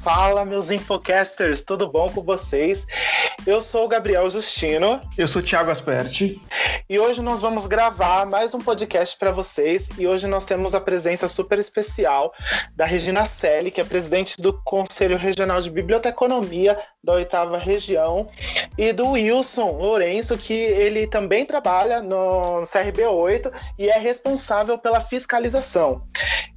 Fala, meus infocasters, tudo bom com vocês? Eu sou o Gabriel Justino. Eu sou o Thiago Asperti. E hoje nós vamos gravar mais um podcast para vocês. E hoje nós temos a presença super especial da Regina Selle, que é presidente do Conselho Regional de Biblioteconomia da 8ª Região, e do Wilson Lourenço, que ele também trabalha no CRB 8 e é responsável pela fiscalização.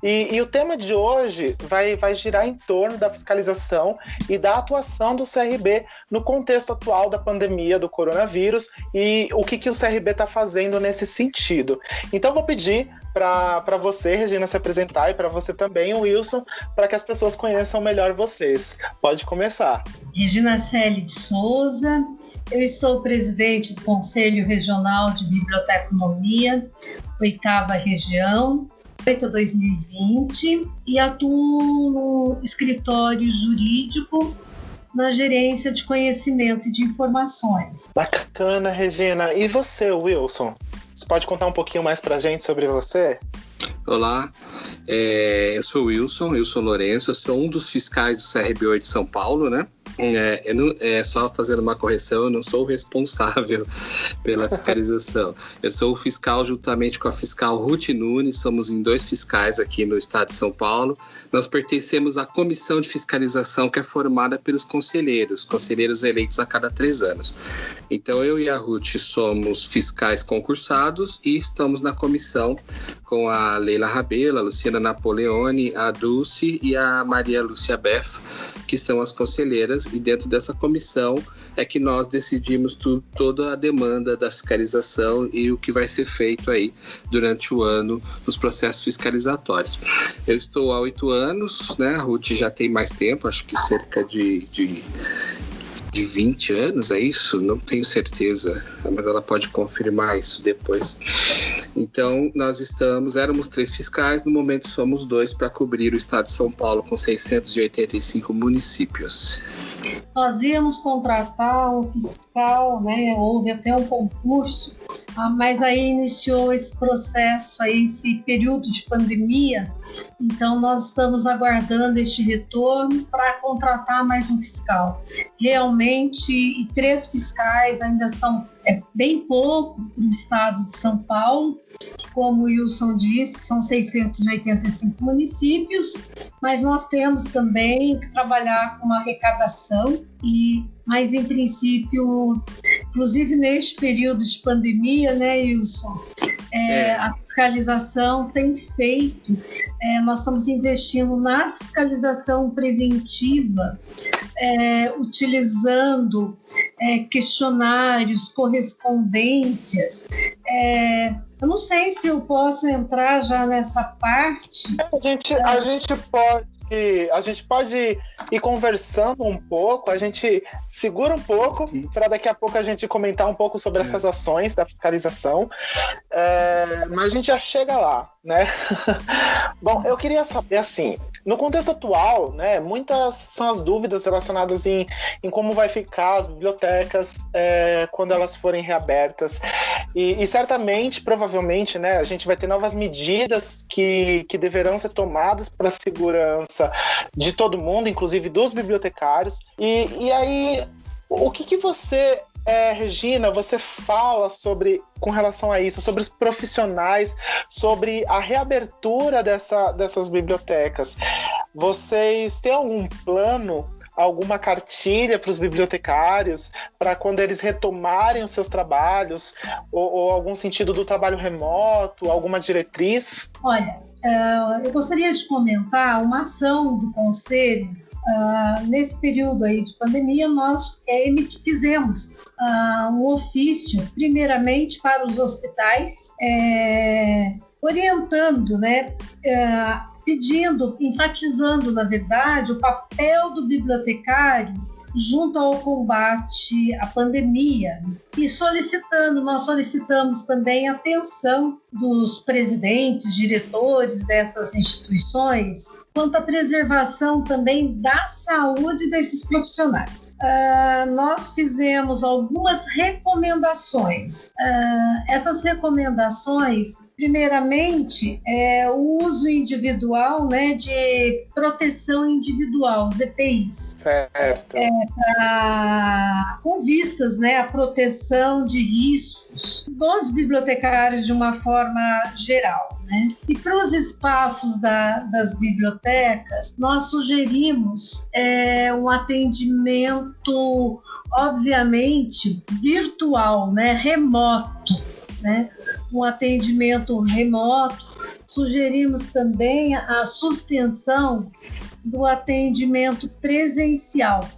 E o tema de hoje vai girar em torno da fiscalização e da atuação do CRB no contexto atual da pandemia do coronavírus e o que o CRB está fazendo nesse sentido. Então vou pedir para você, Regina, se apresentar, e para você também, Wilson, para que as pessoas conheçam melhor vocês. Pode começar. Regina Selle de Souza, eu estou presidente do Conselho Regional de Biblioteconomia, 8ª Região, 2020, e atuo no escritório jurídico na gerência de conhecimento e de informações. Bacana, Regina. E você, Wilson? Você pode contar um pouquinho mais pra gente sobre você? Olá, eu sou o Wilson Lourenço, eu sou um dos fiscais do CRB 8 de São Paulo, né? Só fazendo uma correção, eu não sou o responsável pela fiscalização. Eu sou o fiscal juntamente com a fiscal Ruth Nunes, somos em 2 fiscais aqui no estado de São Paulo. Nós pertencemos à comissão de fiscalização que é formada pelos conselheiros eleitos a cada 3 anos. Então eu e a Ruth somos fiscais concursados e estamos na comissão com a Leila Rabelo, a Luciana Napoleone, a Dulce e a Maria Lúcia Beff, que são as conselheiras, e dentro dessa comissão é que nós decidimos toda a demanda da fiscalização e o que vai ser feito aí durante o ano nos processos fiscalizatórios. Eu estou há 8 anos, né? A Ruth já tem mais tempo, acho que cerca de 20 anos, é isso? Não tenho certeza, mas ela pode confirmar isso depois. Então, éramos 3 fiscais, no momento somos 2 para cobrir o estado de São Paulo com 685 municípios. Nós íamos contratar um fiscal, né? Houve até um concurso, mas aí iniciou esse processo, aí, esse período de pandemia. Então, nós estamos aguardando este retorno para contratar mais um fiscal. Realmente, 3 fiscais ainda são bem pouco para o estado de São Paulo. Como o Wilson disse, são 685 municípios, mas nós temos também que trabalhar com arrecadação, mas em princípio, inclusive neste período de pandemia, né, Wilson? A fiscalização tem feito, nós estamos investindo na fiscalização preventiva, utilizando questionários, correspondências. Eu não sei se eu posso entrar já nessa parte. A gente pode ir conversando um pouco, a gente segura um pouco para daqui a pouco a gente comentar um pouco sobre essas ações da fiscalização, mas a gente já chega lá, né? Bom, eu queria saber, assim, no contexto atual, né, muitas são as dúvidas relacionadas em como vai ficar as bibliotecas quando elas forem reabertas. E certamente, provavelmente, né, a gente vai ter novas medidas que deverão ser tomadas para a segurança de todo mundo, inclusive dos bibliotecários. E aí, o que você... Regina, você fala com relação a isso, sobre os profissionais, sobre a reabertura dessas bibliotecas. Vocês têm algum plano, alguma cartilha para os bibliotecários, para quando eles retomarem os seus trabalhos, ou algum sentido do trabalho remoto, alguma diretriz? Olha, eu gostaria de comentar uma ação do Conselho. Nesse período aí de pandemia, nós fizemos um ofício, primeiramente para os hospitais, orientando, né, pedindo, enfatizando, na verdade, o papel do bibliotecário junto ao combate à pandemia e nós solicitamos também a atenção dos presidentes, diretores dessas instituições quanto à preservação também da saúde desses profissionais. Nós fizemos algumas recomendações. Essas recomendações, Primeiramente, o uso individual, né, de proteção individual, os EPIs. Certo. Com vistas, né, à proteção de riscos dos bibliotecários de uma forma geral, né? E para os espaços das bibliotecas, nós sugerimos um atendimento, obviamente, virtual, né, remoto, né? Um atendimento remoto. Sugerimos também a suspensão do atendimento presencial.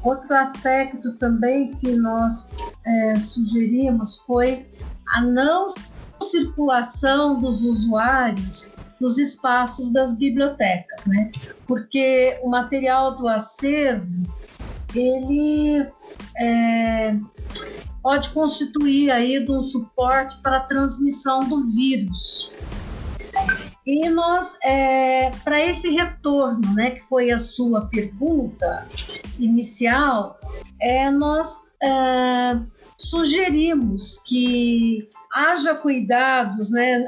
Outro aspecto também que nós sugerimos foi a não circulação dos usuários nos espaços das bibliotecas, né? Porque o material do acervo, ele pode constituir aí de um suporte para a transmissão do vírus. E nós, para esse retorno, né, que foi a sua pergunta inicial, nós sugerimos que haja cuidados, né,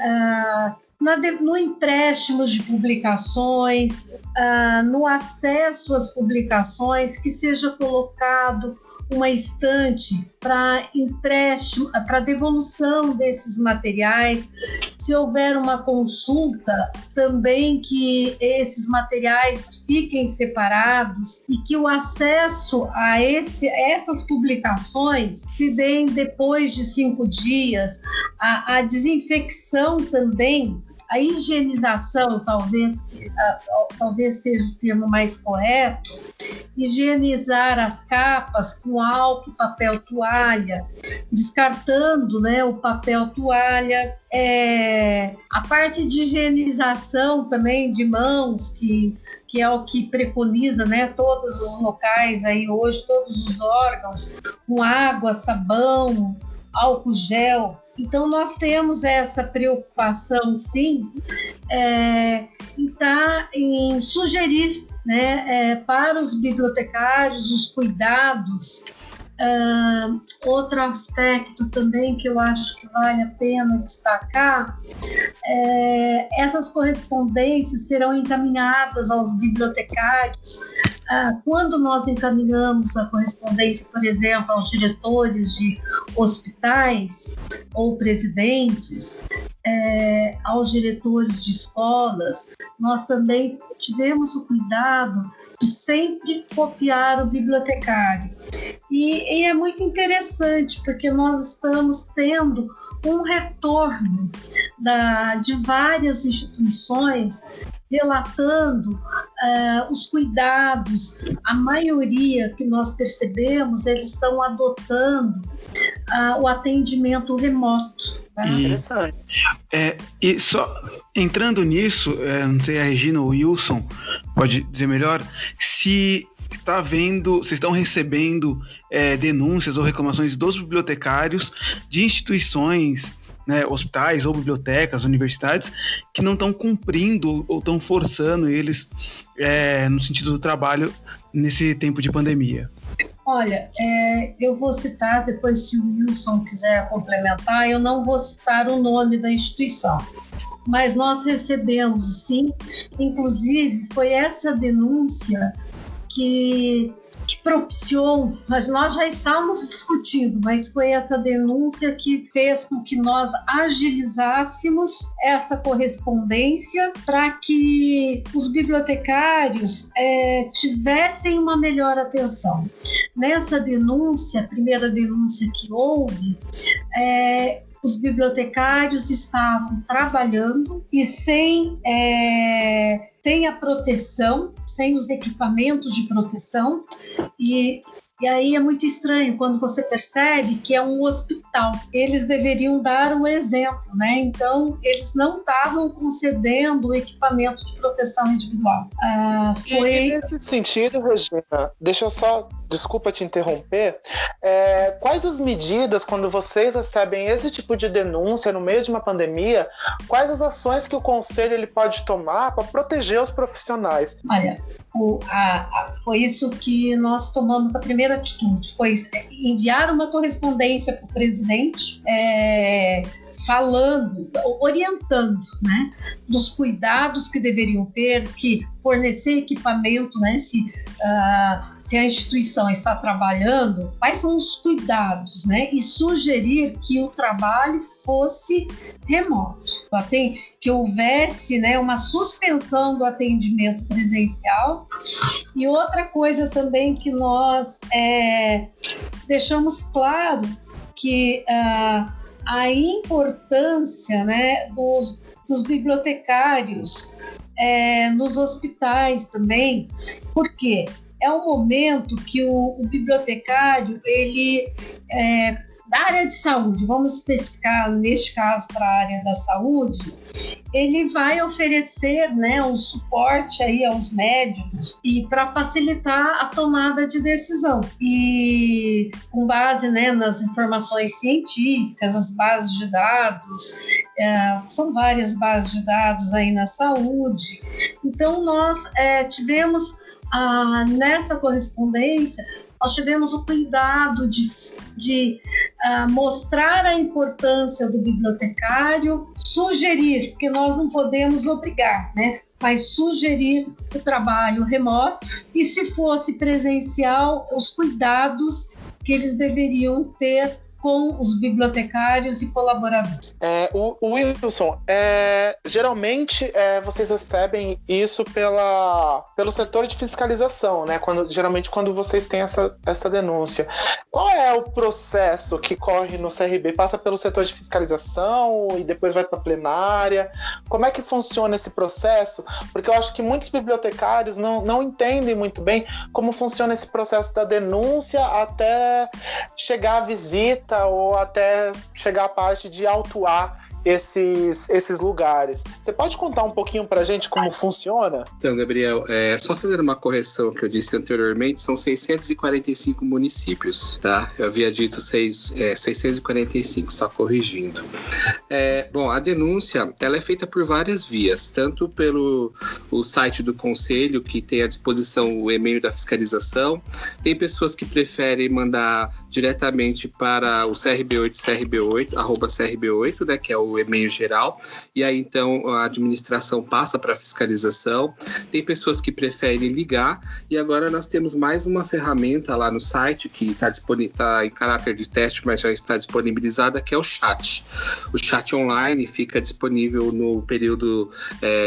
no empréstimo de publicações, no acesso às publicações, que seja colocado uma estante para empréstimo, para devolução desses materiais. Se houver uma consulta, também que esses materiais fiquem separados e que o acesso a essas publicações se deem depois de 5 dias. A desinfecção também, a higienização, talvez seja o termo mais correto, higienizar as capas com álcool, papel toalha, descartando, né, o papel toalha, a parte de higienização também de mãos, que é o que preconiza, né, todos os locais aí hoje, todos os órgãos, com água, sabão, álcool gel. Então, nós temos essa preocupação, sim, em sugerir, né, para os bibliotecários os cuidados. Outro aspecto também que eu acho que vale a pena destacar, essas correspondências serão encaminhadas aos bibliotecários. Quando nós encaminhamos a correspondência, por exemplo, aos diretores de hospitais ou presidentes, aos diretores de escolas, nós também tivemos o cuidado de sempre copiar o bibliotecário. E é muito interessante, porque nós estamos tendo um retorno de várias instituições relatando os cuidados. A maioria que nós percebemos, eles estão adotando o atendimento remoto. Tá? Interessante. E só entrando nisso, não sei, a Regina ou o Wilson pode dizer melhor, se vocês estão recebendo denúncias ou reclamações dos bibliotecários de instituições, né, hospitais ou bibliotecas, universidades, que não estão cumprindo ou estão forçando eles no sentido do trabalho nesse tempo de pandemia. Olha, eu vou citar, depois se o Wilson quiser complementar, eu não vou citar o nome da instituição, mas nós recebemos, sim, inclusive foi essa denúncia que propiciou, mas nós já estávamos discutindo, mas foi essa denúncia que fez com que nós agilizássemos essa correspondência para que os bibliotecários tivessem uma melhor atenção. Nessa denúncia, a primeira denúncia que houve, os bibliotecários estavam trabalhando e sem a proteção, sem os equipamentos de proteção, e aí é muito estranho quando você percebe que é um hospital. Eles deveriam dar o exemplo, né? Então, eles não estavam concedendo o equipamento de proteção individual. E nesse sentido, Regina, deixa eu só desculpa te interromper, quais as medidas, quando vocês recebem esse tipo de denúncia no meio de uma pandemia, quais as ações que o Conselho ele pode tomar para proteger os profissionais? Olha, foi isso que nós tomamos a primeira atitude, foi enviar uma correspondência para o presidente, falando, orientando, né, dos cuidados que deveriam ter, que fornecer equipamento, né, se a instituição está trabalhando, quais são os cuidados, né, e sugerir que o trabalho fosse remoto, que houvesse, né, uma suspensão do atendimento presencial. E outra coisa também que nós deixamos claro que a importância, né, dos bibliotecários nos hospitais também, porque é um momento que o bibliotecário, ele da área de saúde, vamos especificar neste caso para a área da saúde, ele vai oferecer, né, um suporte aí aos médicos e para facilitar a tomada de decisão. E com base, né, nas informações científicas, as bases de dados, são várias bases de dados aí na saúde. Então nós tivemos nessa correspondência, nós tivemos o cuidado de mostrar a importância do bibliotecário, sugerir, porque nós não podemos obrigar, né? Mas sugerir o trabalho remoto e, se fosse presencial, os cuidados que eles deveriam ter com os bibliotecários e colaboradores. O Wilson, geralmente vocês recebem isso pelo setor de fiscalização, né? Geralmente quando vocês têm essa denúncia. Qual é o processo que corre no CRB? Passa pelo setor de fiscalização e depois vai para a plenária? Como é que funciona esse processo? Porque eu acho que muitos bibliotecários não entendem muito bem como funciona esse processo da denúncia até chegar à visita ou até chegar à parte de autuar esses lugares. Você pode contar um pouquinho pra gente como funciona? Então, Gabriel, só fazer uma correção que eu disse anteriormente, são 645 municípios, tá? Eu havia dito 645, só corrigindo. Bom, a denúncia, ela é feita por várias vias, tanto pelo o site do Conselho, que tem à disposição o e-mail da fiscalização, tem pessoas que preferem mandar diretamente para o CRB8, @CRB8, né, que é o e-mail geral, e aí então a administração passa para a fiscalização. Tem pessoas que preferem ligar, e agora nós temos mais uma ferramenta lá no site que está em caráter de teste, mas já está disponibilizada, que é o chat. O chat online fica disponível no período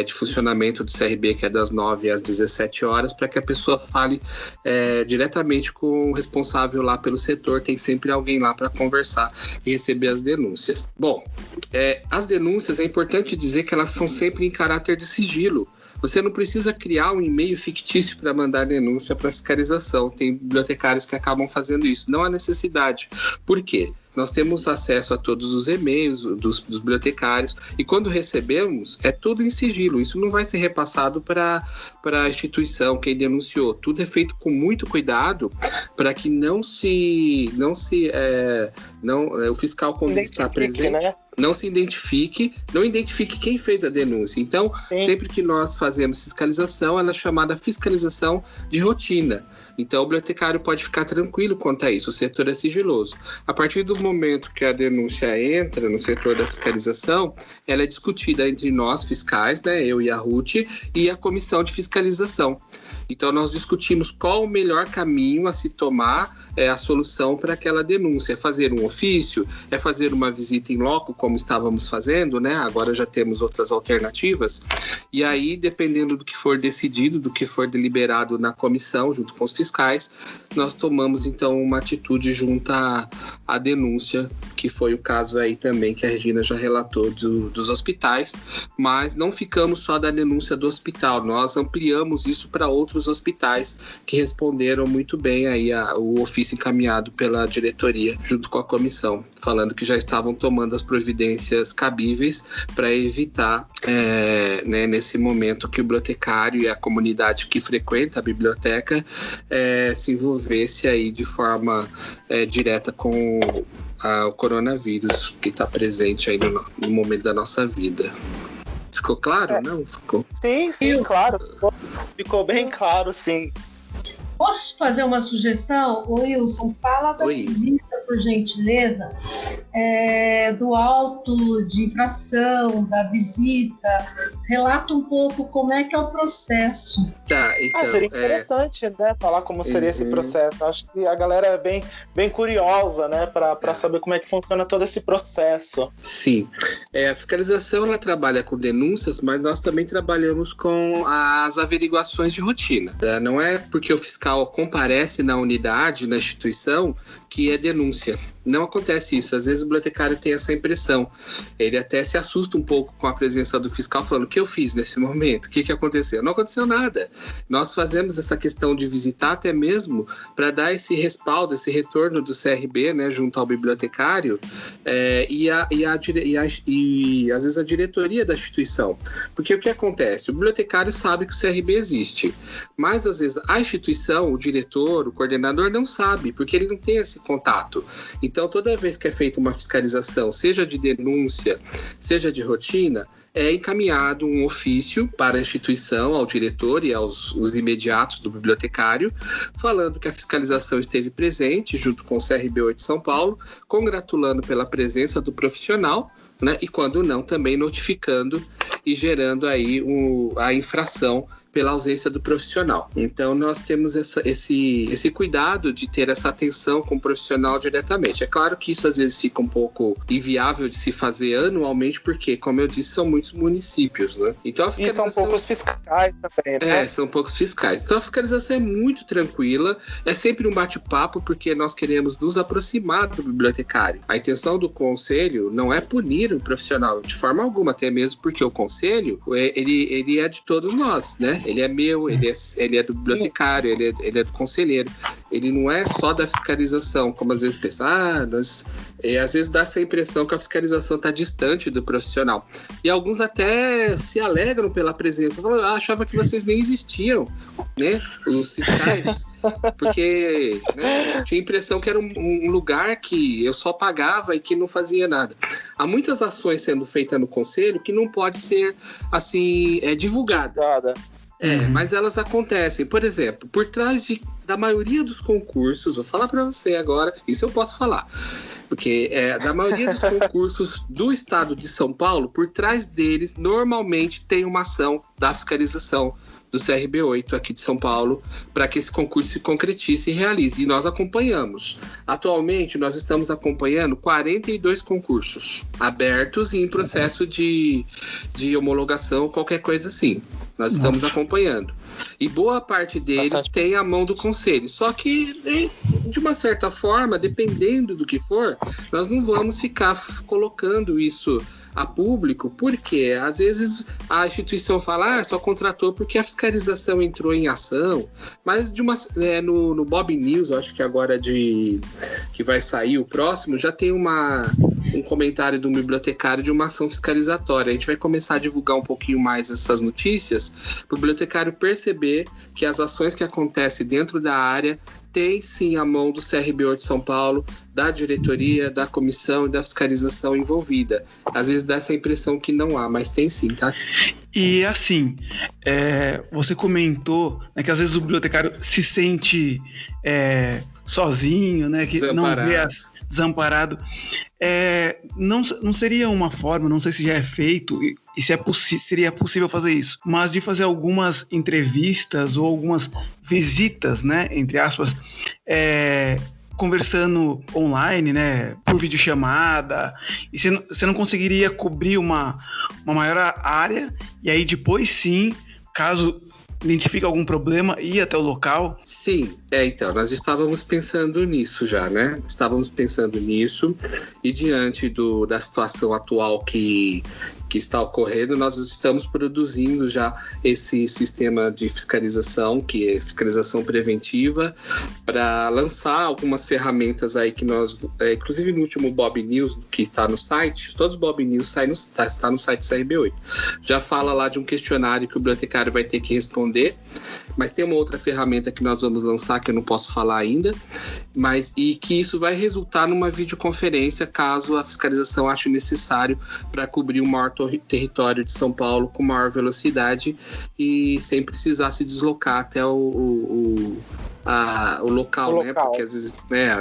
de funcionamento do CRB, que é das 9 às 17 horas, para que a pessoa fale diretamente com o responsável lá pelo setor. Tem sempre alguém lá para conversar e receber as denúncias. Bom, as denúncias, é importante dizer que elas são sempre em caráter de sigilo. Você não precisa criar um e-mail fictício para mandar denúncia para fiscalização. Tem bibliotecários que acabam fazendo isso. Não há necessidade. Por quê? Nós temos acesso a todos os e-mails dos bibliotecários, e quando recebemos, é tudo em sigilo. Isso não vai ser repassado para a instituição, quem denunciou. Tudo é feito com muito cuidado para que o fiscal, quando está presente, né? Não identifique quem fez a denúncia. Então, sim, sempre que nós fazemos fiscalização, ela é chamada fiscalização de rotina. Então, o bibliotecário pode ficar tranquilo quanto a isso, o setor é sigiloso. A partir do momento que a denúncia entra no setor da fiscalização, ela é discutida entre nós, fiscais, né, eu e a Ruth, e a comissão de fiscalização. Então, nós discutimos qual o melhor caminho a se tomar, a solução para aquela denúncia. É fazer um ofício, é fazer uma visita em loco, como estávamos fazendo, né? Agora já temos outras alternativas. E aí, dependendo do que for decidido, do que for deliberado na comissão, junto com os fiscais, nós tomamos, então, uma atitude junto à denúncia, que foi o caso aí também que a Regina já relatou dos hospitais, mas não ficamos só da denúncia do hospital, nós ampliamos isso para outros outros hospitais que responderam muito bem aí o ofício encaminhado pela diretoria junto com a comissão, falando que já estavam tomando as providências cabíveis para evitar, né, nesse momento, que o bibliotecário e a comunidade que frequenta a biblioteca se envolvesse aí de forma direta com o coronavírus que está presente aí no momento da nossa vida. Ficou claro? Não? Ficou? Sim, claro. Ficou bem claro, sim. Posso fazer uma sugestão? Wilson, fala da visita, por gentileza, do auto de infração, da visita. Relata um pouco como é que é o processo. Tá, então, seria interessante, né, falar como seria esse processo. Acho que a galera é bem curiosa, né, para saber como é que funciona todo esse processo. Sim. A fiscalização, ela trabalha com denúncias, mas nós também trabalhamos com as averiguações de rotina. Não é porque o fiscal comparece na unidade, na instituição, que é denúncia. Não acontece isso. Às vezes o bibliotecário tem essa impressão. Ele até se assusta um pouco com a presença do fiscal, falando: o que eu fiz nesse momento? O que aconteceu? Não aconteceu nada. Nós fazemos essa questão de visitar até mesmo para dar esse respaldo, esse retorno do CRB, né, junto ao bibliotecário, e às vezes a diretoria da instituição. Porque o que acontece? O bibliotecário sabe que o CRB existe, mas às vezes a instituição, o diretor, o coordenador não sabe, porque ele não tem esse contato. Então, toda vez que é feita uma fiscalização, seja de denúncia, seja de rotina, é encaminhado um ofício para a instituição, ao diretor e aos imediatos do bibliotecário, falando que a fiscalização esteve presente junto com o CRB8 de São Paulo, congratulando pela presença do profissional, né, e quando não, também notificando e gerando aí a infração pela ausência do profissional. Então, nós temos esse cuidado de ter essa atenção com o profissional diretamente. É claro que isso às vezes fica um pouco inviável de se fazer anualmente, porque, como eu disse, são muitos municípios, né? Então, a fiscalização... E são poucos fiscais também, né? São poucos fiscais. Então, a fiscalização é muito tranquila, é sempre um bate-papo, porque nós queremos nos aproximar do bibliotecário. A intenção do conselho não é punir o profissional de forma alguma, até mesmo porque o conselho, ele é de todos nós, né? Ele é meu, ele é do bibliotecário, ele é do conselheiro. Ele não é só da fiscalização, como às vezes pensa, às vezes dá essa impressão que a fiscalização está distante do profissional. E alguns até se alegram pela presença. Falam: achava que vocês nem existiam, né? Os fiscais. Porque, né, tinha a impressão que era um lugar que eu só pagava e que não fazia nada. Há muitas ações sendo feitas no conselho que não pode ser, assim, divulgada. Mas elas acontecem. Por exemplo, por trás da maioria dos concursos, vou falar para você agora, isso eu posso falar, porque da maioria dos concursos do estado de São Paulo, por trás deles, normalmente tem uma ação da fiscalização do CRB8 aqui de São Paulo, para que esse concurso se concretize e realize. E nós acompanhamos. Atualmente, nós estamos acompanhando 42 concursos abertos e em processo de homologação, qualquer coisa assim. Nós estamos acompanhando. E boa parte deles tem a mão do conselho. Só que, de uma certa forma, dependendo do que for, nós não vamos ficar colocando isso a público, porque às vezes a instituição fala: só contratou porque a fiscalização entrou em ação. Mas no Bob News, eu acho que agora que vai sair o próximo, já tem um comentário do bibliotecário de uma ação fiscalizatória. A gente vai começar a divulgar um pouquinho mais essas notícias para o bibliotecário perceber que as ações que acontecem dentro da área tem sim a mão do CRB8 de São Paulo, da diretoria, da comissão e da fiscalização envolvida. Às vezes dá essa impressão que não há, mas tem sim, tá? E assim, você comentou, né, que às vezes o bibliotecário se sente sozinho, né, que desamparado. Não vê desamparado. Não seria uma forma, não sei se já é feito e se seria possível fazer isso, mas de fazer algumas entrevistas ou algumas visitas, né, entre aspas, conversando online, né, por videochamada, e você não conseguiria cobrir uma maior área, e aí depois sim, caso identifica algum problema, ir até o local? Sim, então, nós estávamos pensando nisso já, né? Estávamos pensando nisso, e diante da situação atual que que está ocorrendo, nós estamos produzindo já esse sistema de fiscalização, que é fiscalização preventiva, para lançar algumas ferramentas aí que nós, inclusive no último Bob News, que está no site, todos os Bob News está no site CRB8, já fala lá de um questionário que o bibliotecário vai ter que responder, mas tem uma outra ferramenta que nós vamos lançar que eu não posso falar ainda, e que isso vai resultar numa videoconferência caso a fiscalização ache necessário para cobrir o maior território de São Paulo com maior velocidade e sem precisar se deslocar até o local, né? Porque às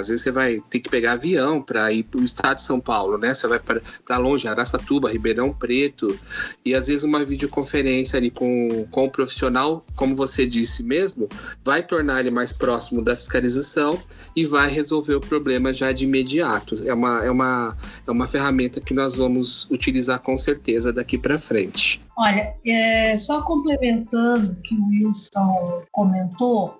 vezes você vai ter que pegar avião para ir para o estado de São Paulo, né? Você vai para longe, Araçatuba, Ribeirão Preto, e às vezes uma videoconferência ali com o profissional, como você disse mesmo, vai tornar ele mais próximo da fiscalização e vai resolver o problema já de imediato. É uma ferramenta que nós vamos utilizar com certeza daqui para frente. Olha, só complementando o que o Wilson comentou,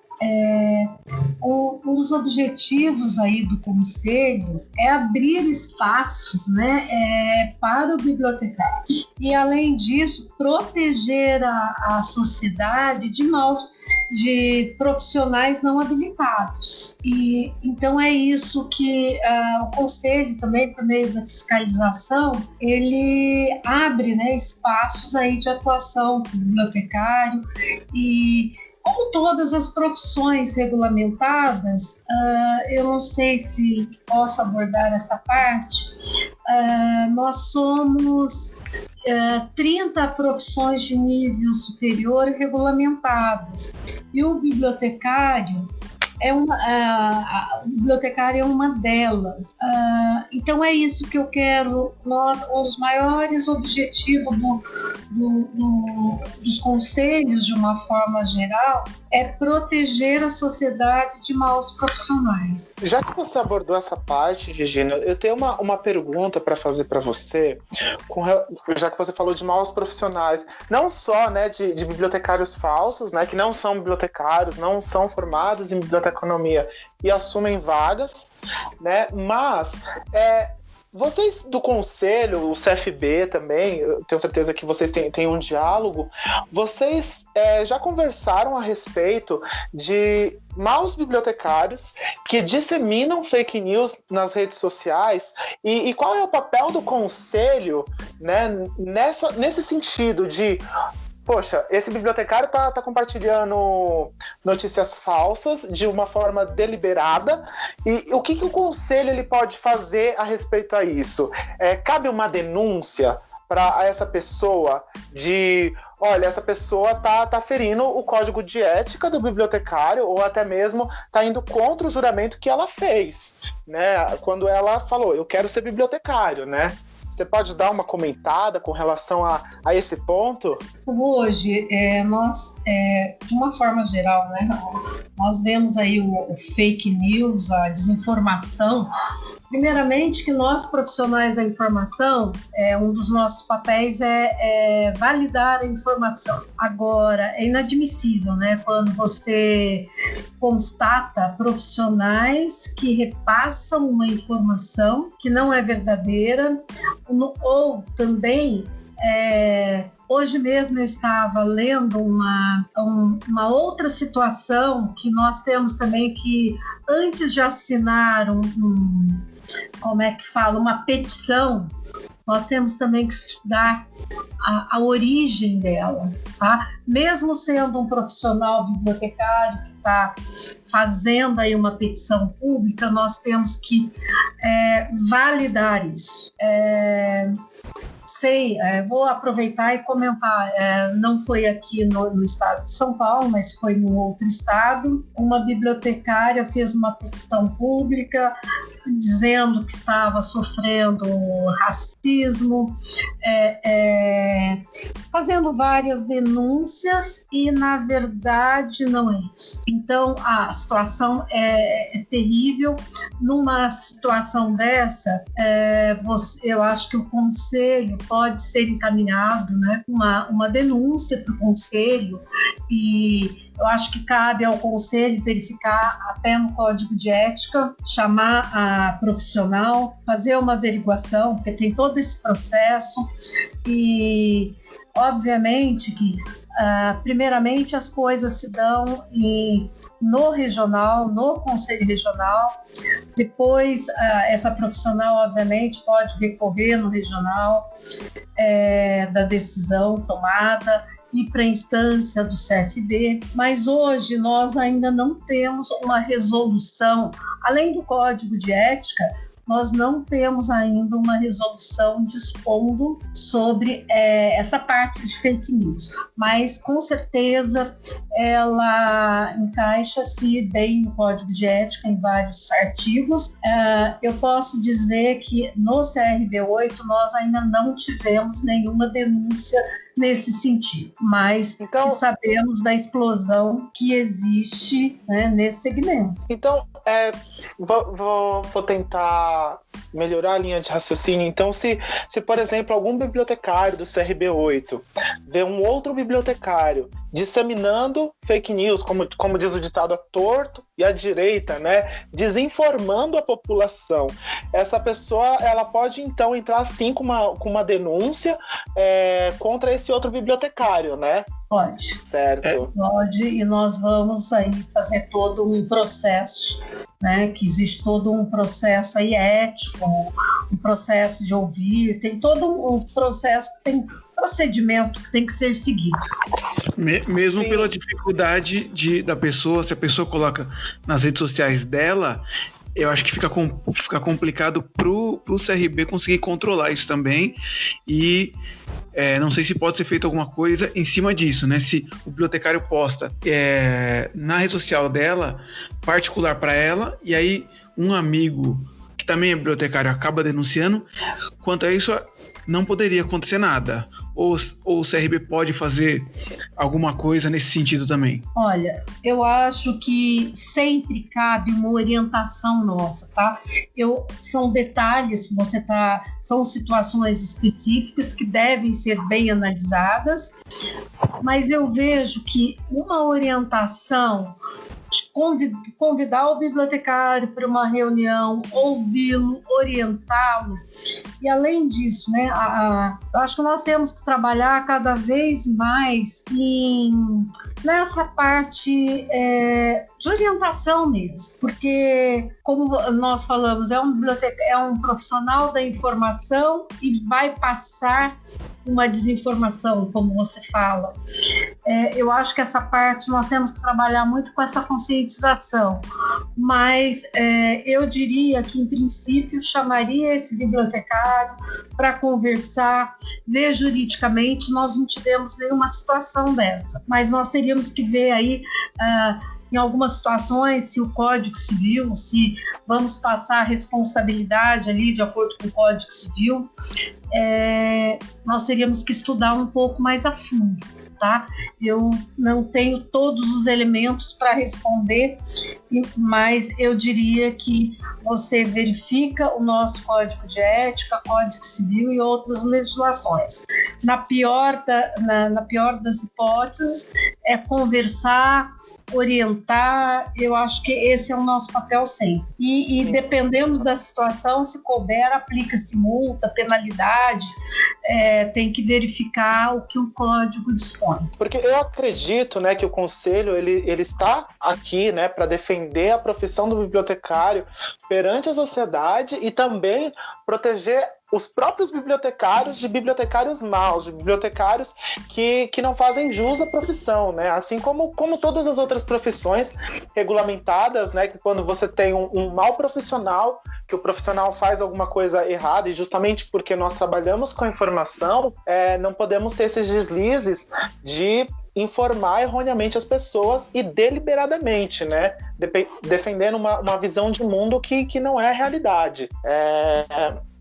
um dos objetivos aí do Conselho é abrir espaços, né, para o bibliotecário e, além disso, proteger a sociedade de profissionais não habilitados. E então é isso que o Conselho também, por meio da fiscalização, ele abre, né, espaços aí de atuação para o bibliotecário. E como todas as profissões regulamentadas, eu não sei se posso abordar essa parte, nós somos 30 profissões de nível superior regulamentadas, e o bibliotecário o bibliotecário é uma delas. Então é isso que eu quero. Um dos maiores objetivos dos conselhos, de uma forma geral, é proteger a sociedade de maus profissionais. Já que você abordou essa parte, Regina, eu tenho uma pergunta para fazer para você, já que você falou de maus profissionais, não só, né, de bibliotecários falsos, né, que não são bibliotecários, não são formados em biblioteconomia e assumem vagas, né, mas vocês do Conselho, o CFB também, eu tenho certeza que vocês têm um diálogo, vocês já conversaram a respeito de maus bibliotecários que disseminam fake news nas redes sociais e qual é o papel do Conselho, né, nesse sentido de... Poxa, esse bibliotecário tá compartilhando notícias falsas de uma forma deliberada, e o que o Conselho ele pode fazer a respeito a isso? Cabe uma denúncia para essa pessoa de... Olha, essa pessoa tá ferindo o código de ética do bibliotecário, ou até mesmo tá indo contra o juramento que ela fez, né? Quando ela falou, eu quero ser bibliotecário, né? Você pode dar uma comentada com relação a esse ponto? Hoje, nós, de uma forma geral, né, nós vemos aí o fake news, a desinformação. Primeiramente, que nós, profissionais da informação, um dos nossos papéis é validar a informação. Agora, é inadmissível, né, quando você constata profissionais que repassam uma informação que não é verdadeira, ou também... Hoje mesmo eu estava lendo uma outra situação que nós temos também, que antes de assinar uma petição, nós temos também que estudar a origem dela, tá? Mesmo sendo um profissional bibliotecário que está fazendo aí uma petição pública, nós temos que validar isso. Vou aproveitar e comentar, não foi aqui no estado de São Paulo, mas foi no outro estado. Uma bibliotecária fez uma petição pública dizendo que estava sofrendo racismo, fazendo várias denúncias e, na verdade, não é isso. Então, a situação é terrível. Numa situação dessa, eu acho que o conselho pode ser encaminhado, né, uma denúncia para o conselho, e eu acho que cabe ao conselho verificar até no código de ética, chamar a profissional, fazer uma averiguação, porque tem todo esse processo. E obviamente que primeiramente as coisas se dão no regional, no conselho regional. Depois essa profissional obviamente pode recorrer no regional da decisão tomada, ir para a instância do CFB, mas hoje nós ainda não temos uma resolução, além do código de ética, nós não temos ainda uma resolução dispondo sobre essa parte de fake news, mas com certeza ela encaixa-se bem no código de ética em vários artigos. Eu posso dizer que no CRB8 nós ainda não tivemos nenhuma denúncia nesse sentido, mas então, sabemos da explosão que existe, né, nesse segmento. Então, vou tentar melhorar a linha de raciocínio. Então, se por exemplo, algum bibliotecário do CRB8 vê um outro bibliotecário disseminando fake news, como diz o ditado, a torto e à direita, né, desinformando a população, essa pessoa ela pode então entrar sim com uma denúncia contra esse outro bibliotecário, né? Pode. Certo. Pode, e nós vamos aí fazer todo um processo, né? Que existe todo um processo aí ético, um processo de ouvir, tem todo um processo que tem procedimento que tem que ser seguido. Mesmo Sim. Pela dificuldade da pessoa, se a pessoa coloca nas redes sociais dela, eu acho que fica complicado pro CRB conseguir controlar isso também, e não sei se pode ser feito alguma coisa em cima disso, né? Se o bibliotecário posta na rede social dela, particular para ela, e aí um amigo que também é bibliotecário acaba denunciando, quanto a isso não poderia acontecer nada. Ou o CRB pode fazer alguma coisa nesse sentido também? Olha, eu acho que sempre cabe uma orientação nossa, tá? São detalhes que são situações específicas que devem ser bem analisadas, mas eu vejo que uma orientação de convidar o bibliotecário para uma reunião, ouvi-lo, orientá-lo, e além disso, né, eu acho que nós temos que trabalhar cada vez mais nessa parte de orientação mesmo, porque, como nós falamos, é um profissional da informação e vai passar uma desinformação, como você fala. Eu acho que essa parte nós temos que trabalhar muito com essa conscientização, mas eu diria que, em princípio, chamaria esse bibliotecário para conversar, ver juridicamente. Nós não tivemos nenhuma situação dessa, mas nós teríamos que ver aí em algumas situações, se o Código Civil, se vamos passar a responsabilidade ali de acordo com o Código Civil, nós teríamos que estudar um pouco mais a fundo, tá? Eu não tenho todos os elementos para responder, mas eu diria que você verifica o nosso Código de Ética, Código Civil e outras legislações. Na pior das hipóteses, é conversar, orientar. Eu acho que esse é o nosso papel sempre. E dependendo da situação, se couber, aplica-se multa, penalidade, tem que verificar o que o código dispõe. Porque eu acredito, né, que o Conselho ele está aqui, né, para defender a profissão do bibliotecário perante a sociedade e também proteger os próprios bibliotecários de bibliotecários maus, de bibliotecários que não fazem jus à profissão, né? Assim como todas as outras profissões regulamentadas, né? Que quando você tem um mau profissional, que o profissional faz alguma coisa errada, e justamente porque nós trabalhamos com a informação, não podemos ter esses deslizes de informar erroneamente as pessoas e deliberadamente, né? Defendendo uma visão de mundo que não é a realidade.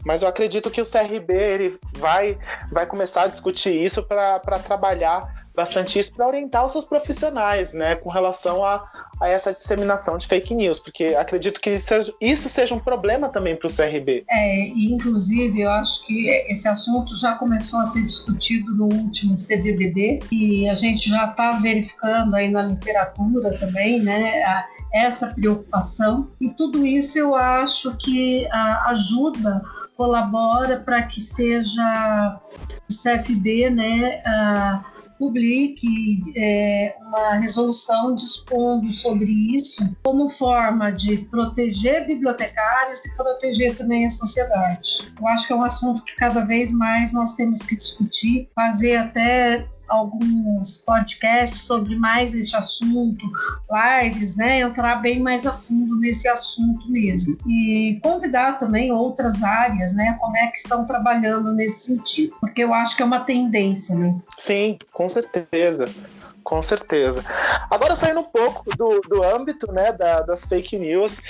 Mas eu acredito que o CRB ele vai começar a discutir isso para trabalhar bastante isso, para orientar os seus profissionais, né, com relação a essa disseminação de fake news, porque acredito que isso seja um problema também para o CRB. E inclusive eu acho que esse assunto já começou a ser discutido no último CVVD e a gente já está verificando aí na literatura também, né, essa preocupação, e tudo isso eu acho que ajuda, colabora para que seja o CFB, né, publique uma resolução dispondo sobre isso como forma de proteger bibliotecários e proteger também a sociedade. Eu acho que é um assunto que cada vez mais nós temos que discutir, fazer até alguns podcasts sobre mais esse assunto, lives, né, entrar bem mais a fundo nesse assunto mesmo. E convidar também outras áreas, né, como é que estão trabalhando nesse sentido, porque eu acho que é uma tendência, né? Sim, com certeza. Com certeza. Agora saindo um pouco do âmbito, né, das fake news,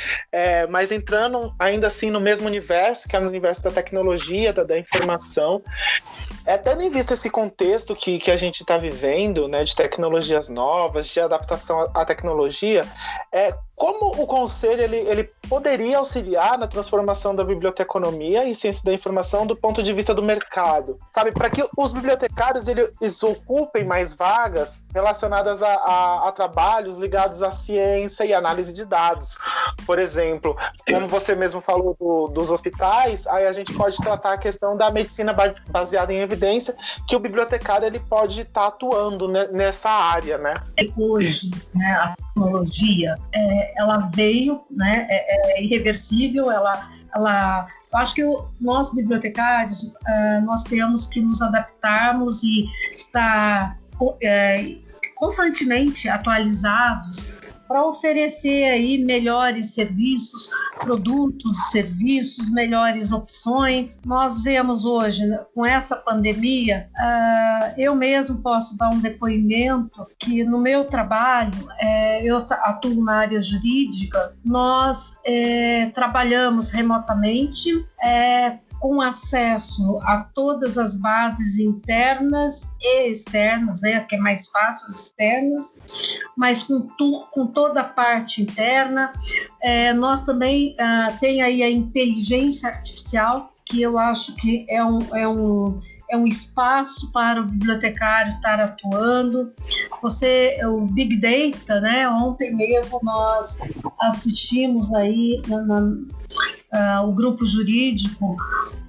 mas entrando ainda assim no mesmo universo, que é no universo da tecnologia, da informação, tendo em vista esse contexto que a gente está vivendo, né, de tecnologias novas, de adaptação à tecnologia, como o Conselho ele poderia auxiliar na transformação da biblioteconomia e ciência da informação do ponto de vista do mercado, sabe? Para que os bibliotecários eles ocupem mais vagas relacionadas a trabalhos ligados à ciência e análise de dados. Por exemplo, como você mesmo falou dos hospitais, aí a gente pode tratar a questão da medicina baseada em evidência, que o bibliotecário ele pode estar atuando nessa área, né? Hoje, né, a tecnologia, ela veio, né, é irreversível, eu acho que nós bibliotecários, nós temos que nos adaptarmos e estar constantemente atualizados para oferecer aí melhores serviços, produtos, serviços, melhores opções. Nós vemos hoje, com essa pandemia, eu mesmo posso dar um depoimento que no meu trabalho, eu atuo na área jurídica, nós trabalhamos remotamente, com acesso a todas as bases internas e externas, né, que é mais fácil as externas, mas com toda a parte interna. Nós também tem aí a inteligência artificial, que eu acho que é um espaço para o bibliotecário estar atuando. O Big Data, né? Ontem mesmo nós assistimos aí o grupo jurídico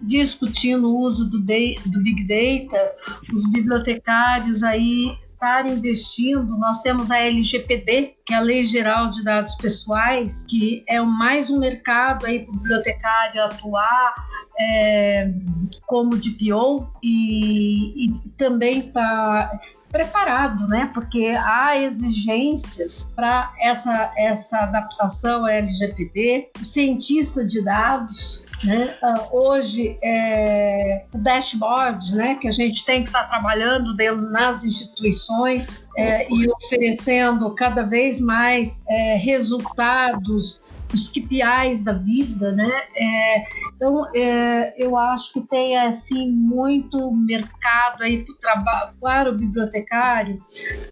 discutindo o uso do Big Data, os bibliotecários aí estarem investindo. Nós temos a LGPD, que é a Lei Geral de Dados Pessoais, que é mais um mercado aí para o bibliotecário atuar como DPO e também está preparado, né? Porque há exigências para essa adaptação à LGPD. O cientista de dados, né? Hoje, o dashboard, né? Que a gente tem que estar trabalhando nas instituições e oferecendo cada vez mais resultados, os KPIs da vida, né? Então, eu acho que tem assim muito mercado aí para o bibliotecário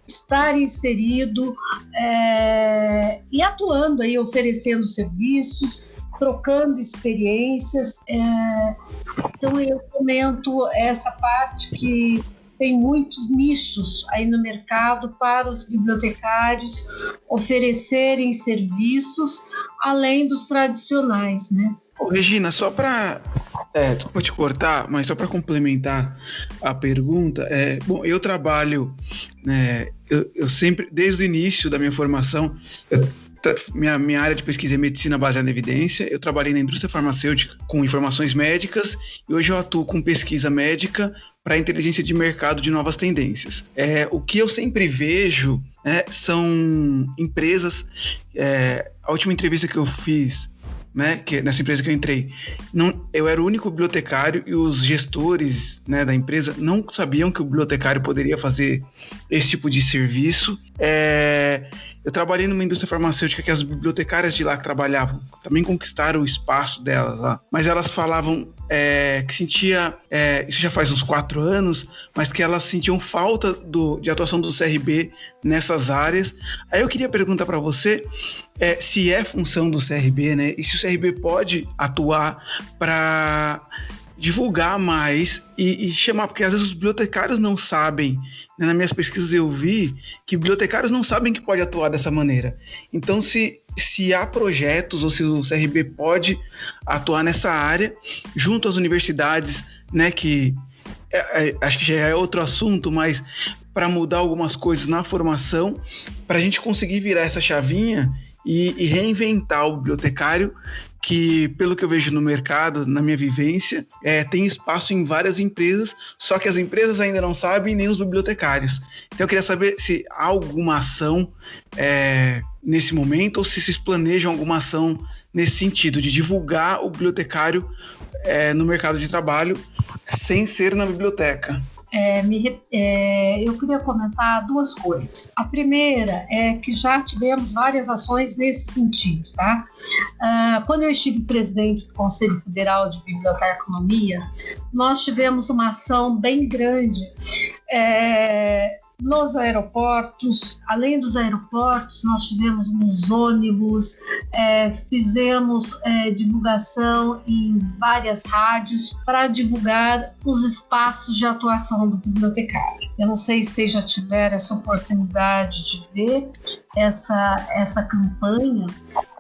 estar inserido e atuando aí, oferecendo serviços, trocando experiências. Então, eu comento essa parte que tem muitos nichos aí no mercado para os bibliotecários oferecerem serviços além dos tradicionais, né? Regina, só para desculpa te cortar, mas só para complementar a pergunta, bom, eu trabalho, eu sempre, desde o início da minha formação, minha área de pesquisa é medicina baseada em evidência. Eu trabalhei na indústria farmacêutica com informações médicas e hoje eu atuo com pesquisa médica para inteligência de mercado de novas tendências. O que eu sempre vejo são empresas. A última entrevista que eu fiz, né, nessa empresa que eu entrei, eu era o único bibliotecário e os gestores, né, da empresa não sabiam que o bibliotecário poderia fazer esse tipo de serviço. eu trabalhei numa indústria farmacêutica que as bibliotecárias de lá que trabalhavam também conquistaram o espaço delas lá, mas elas falavam que sentia, isso já faz uns 4 anos, mas que elas sentiam falta de atuação do CRB nessas áreas. Aí eu queria perguntar para você se é função do CRB, né? E se o CRB pode atuar para divulgar mais e chamar, porque às vezes os bibliotecários não sabem, né? Nas minhas pesquisas eu vi que bibliotecários não sabem que pode atuar dessa maneira. Então, se há projetos ou se o CRB pode atuar nessa área, junto às universidades, né, que acho que já é outro assunto, mas para mudar algumas coisas na formação, para a gente conseguir virar essa chavinha e reinventar o bibliotecário, que, pelo que eu vejo no mercado, na minha vivência, tem espaço em várias empresas, só que as empresas ainda não sabem, nem os bibliotecários. Então eu queria saber se há alguma ação nesse momento, ou se vocês planejam alguma ação nesse sentido, de divulgar o bibliotecário no mercado de trabalho, sem ser na biblioteca. Eu queria comentar 2 coisas. A primeira é que já tivemos várias ações nesse sentido, tá? Quando eu estive presidente do Conselho Federal de Biblioteconomia, nós tivemos uma ação bem grande nos aeroportos. Além dos aeroportos, nós tivemos nos ônibus, fizemos divulgação em várias rádios para divulgar os espaços de atuação do bibliotecário. Eu não sei se vocês já tiveram essa oportunidade de ver essa campanha.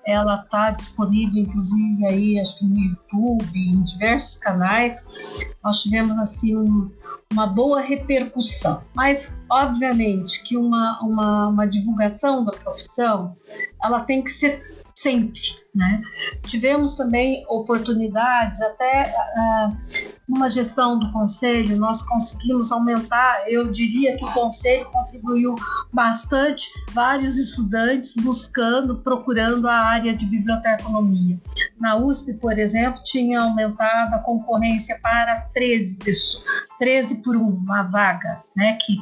Ela está disponível, inclusive, aí, acho que no YouTube, em diversos canais. Nós tivemos, assim, uma boa repercussão. Mas, obviamente, que uma divulgação da profissão, ela tem que ser sempre, né? Tivemos também oportunidades, até numa gestão do Conselho, nós conseguimos aumentar, eu diria que o Conselho contribuiu bastante, vários estudantes procurando a área de biblioteconomia. Na USP, por exemplo, tinha aumentado a concorrência para 13 pessoas, 13 por uma vaga, né? Que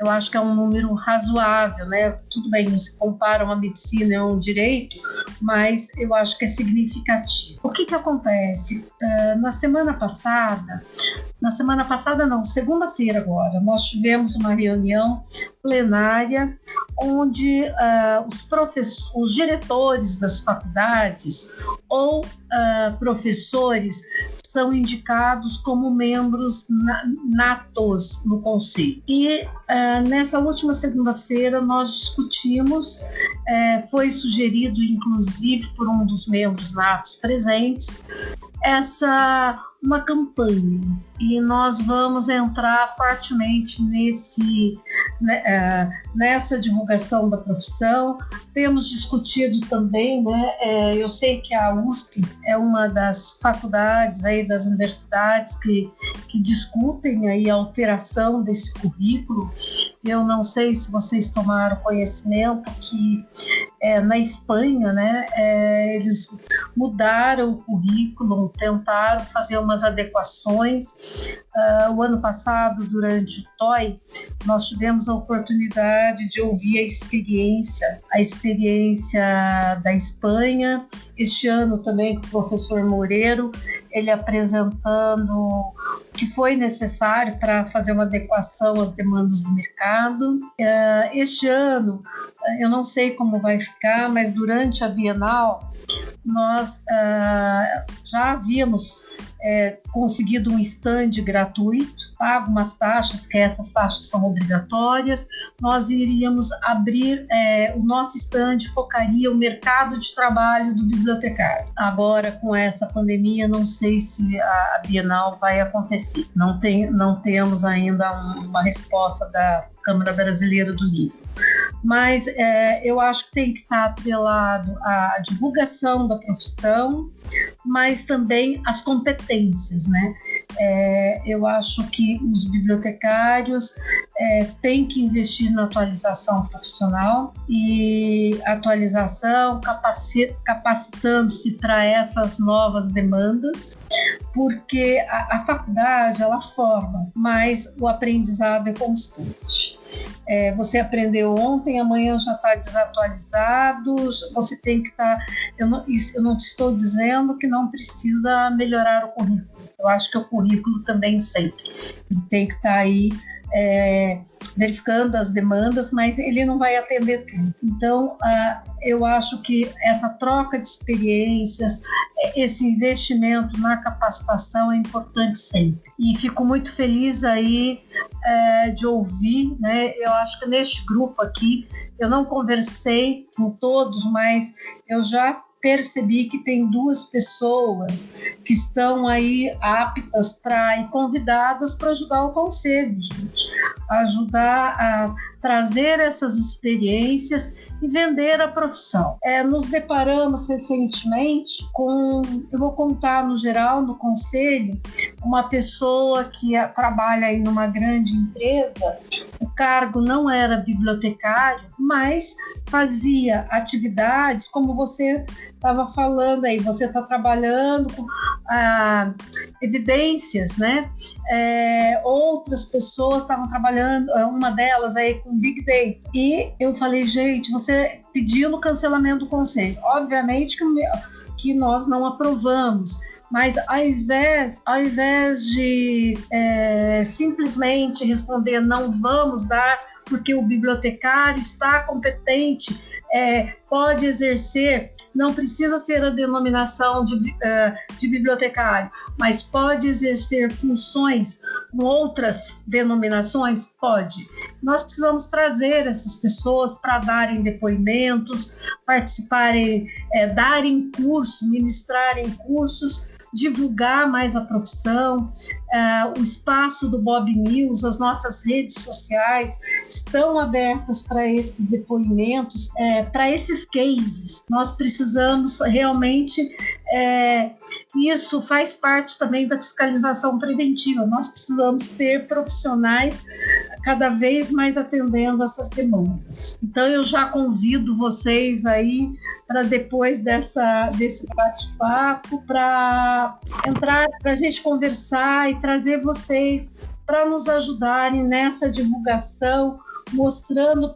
eu acho que é um número razoável, né? Tudo bem, não se compara uma medicina e um direito, mas eu acho que é significativo. O que acontece? Segunda-feira agora, nós tivemos uma reunião plenária onde os diretores das faculdades ou professores são indicados como membros natos no Conselho. E nessa última segunda-feira nós discutimos, foi sugerido inclusive por um dos membros natos presentes, uma campanha, e nós vamos entrar fortemente nessa divulgação da profissão. Temos discutido também, né, eu sei que a USP é uma das faculdades aí, das universidades que discutem aí a alteração desse currículo. Eu não sei se vocês tomaram conhecimento que na Espanha, né, eles mudaram o currículo, tentaram fazer umas adequações. O ano passado, durante o TOI, nós tivemos a oportunidade de ouvir a experiência da Espanha. Este ano também com o professor Moreiro, ele apresentando o que foi necessário para fazer uma adequação às demandas do mercado. Este ano, eu não sei como vai ficar, mas durante a Bienal, nós já havíamos conseguido um stand gratuito, pago umas taxas, que essas taxas são obrigatórias. Nós iríamos abrir, o nosso stand focaria o mercado de trabalho do bibliotecário. Agora, com essa pandemia, não sei se a Bienal vai acontecer. Não temos ainda uma resposta da Câmara Brasileira do Livro. Mas eu acho que tem que estar atrelado à divulgação da profissão, mas também as competências, né? Eu acho que os bibliotecários têm que investir na atualização profissional e capacitando-se para essas novas demandas, porque a faculdade, ela forma, mas o aprendizado é constante. Você aprendeu ontem, amanhã já está desatualizado, você tem que estar... Eu não estou dizendo que não precisa melhorar o currículo. Eu acho que o currículo também sempre ele tem que estar aí verificando as demandas, mas ele não vai atender tudo. Então, eu acho que essa troca de experiências, esse investimento na capacitação é importante sempre. E fico muito feliz aí de ouvir, né? Eu acho que neste grupo aqui, eu não conversei com todos, mas eu já percebi que tem 2 pessoas que estão aí aptas e convidadas para ajudar o conselho, gente, ajudar a trazer essas experiências e vender a profissão. Nos deparamos recentemente com, eu vou contar no geral, no conselho, uma pessoa que trabalha aí numa grande empresa. O cargo não era bibliotecário, mas fazia atividades como você estava falando aí, você está trabalhando com evidências, né? Outras pessoas estavam trabalhando, uma delas aí com Big Data. E eu falei, gente, você pediu o cancelamento do conselho. Obviamente que nós não aprovamos, mas ao invés de simplesmente responder não vamos dar porque o bibliotecário está competente, pode exercer, não precisa ser a denominação de bibliotecário, mas pode exercer funções com outras denominações? Pode. Nós precisamos trazer essas pessoas para darem depoimentos, participarem, darem curso, ministrarem cursos, divulgar mais a profissão. O espaço do Bob News, as nossas redes sociais estão abertas para esses depoimentos, para esses cases. Nós precisamos realmente, isso faz parte também da fiscalização preventiva, nós precisamos ter profissionais cada vez mais atendendo essas demandas. Então eu já convido vocês aí para depois desse bate-papo, para entrar, para a gente conversar e trazer vocês para nos ajudarem nessa divulgação, mostrando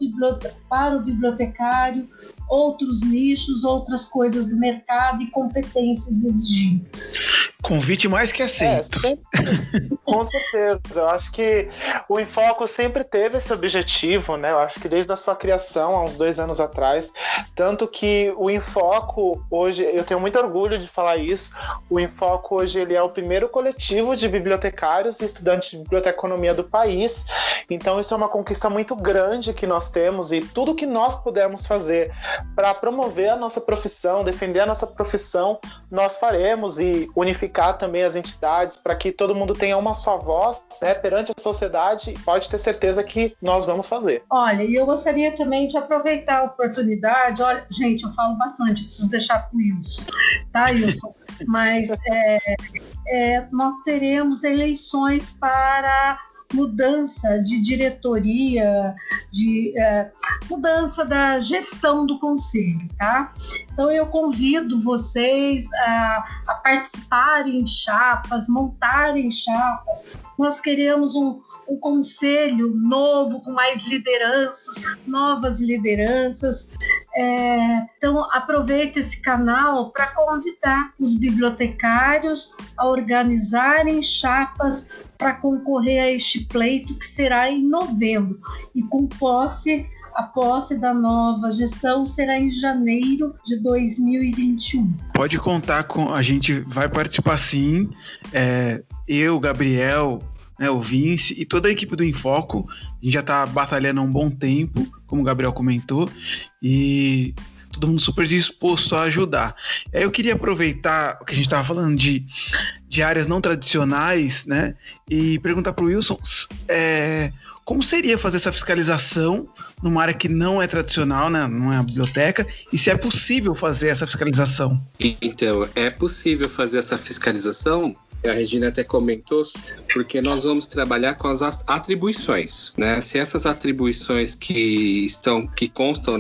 para o bibliotecário outros nichos, outras coisas do mercado e competências exigidas. Convite mais que aceito. Com certeza. Eu acho que o Infoco sempre teve esse objetivo, né? Eu acho que desde a sua criação, há uns 2 anos atrás, tanto que o Infoco hoje, eu tenho muito orgulho de falar isso, o Infoco hoje ele é o primeiro coletivo de bibliotecários e estudantes de biblioteconomia do país. Então isso é uma conquista muito grande que nós temos, e tudo que nós pudermos fazer para promover a nossa profissão, defender a nossa profissão, nós faremos, e unificar também as entidades para que todo mundo tenha uma só voz, né, perante a sociedade. Pode ter certeza que nós vamos fazer. Olha, e eu gostaria também de aproveitar a oportunidade. Olha, gente, eu falo bastante, preciso deixar com o Wilson, tá, Wilson? Mas nós teremos eleições para mudança de diretoria, mudança da gestão do conselho, tá? Então eu convido vocês a participarem de chapas, montarem chapas. Nós queremos um conselho novo, com mais lideranças, novas lideranças. Então aproveite esse canal para convidar os bibliotecários a organizarem chapas para concorrer a este pleito, que será em novembro, e com a posse da nova gestão será em janeiro de 2021. Pode contar com, a gente vai participar sim, eu, Gabriel, né, o Vince e toda a equipe do Infoco. A gente já está batalhando há um bom tempo, como o Gabriel comentou, e todo mundo super disposto a ajudar. Eu queria aproveitar o que a gente estava falando de áreas não tradicionais, né, e perguntar para o Wilson como seria fazer essa fiscalização numa área que não é tradicional, né, não é a biblioteca, e se é possível fazer essa fiscalização. Então, é possível fazer essa fiscalização. A Regina até comentou, porque nós vamos trabalhar com as atribuições, né? Se essas atribuições que constam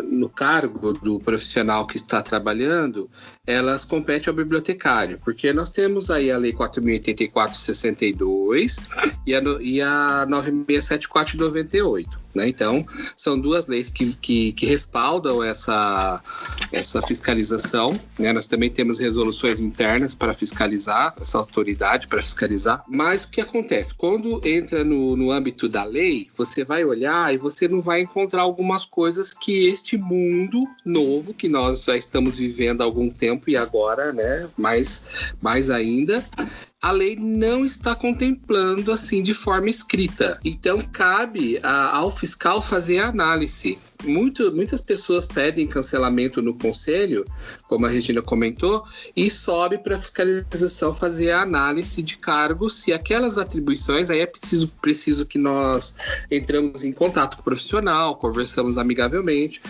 no cargo do profissional que está trabalhando, elas competem ao bibliotecário, porque nós temos aí a Lei 4.084/62 e a 9.674 de 98. Né? Então, são duas leis que respaldam essa fiscalização. Né? Nós também temos resoluções internas para fiscalizar, essa autoridade para fiscalizar. Mas o que acontece? Quando entra no âmbito da lei, você vai olhar e você não vai encontrar algumas coisas que este mundo novo, que nós já estamos vivendo há algum tempo e agora, né, mais ainda, a lei não está contemplando assim de forma escrita. Então, cabe ao fiscal fazer a análise. Muitas pessoas pedem cancelamento no conselho, como a Regina comentou, e sobe para a fiscalização fazer a análise de cargos, se aquelas atribuições, aí é preciso que nós entramos em contato com o profissional, conversamos amigavelmente,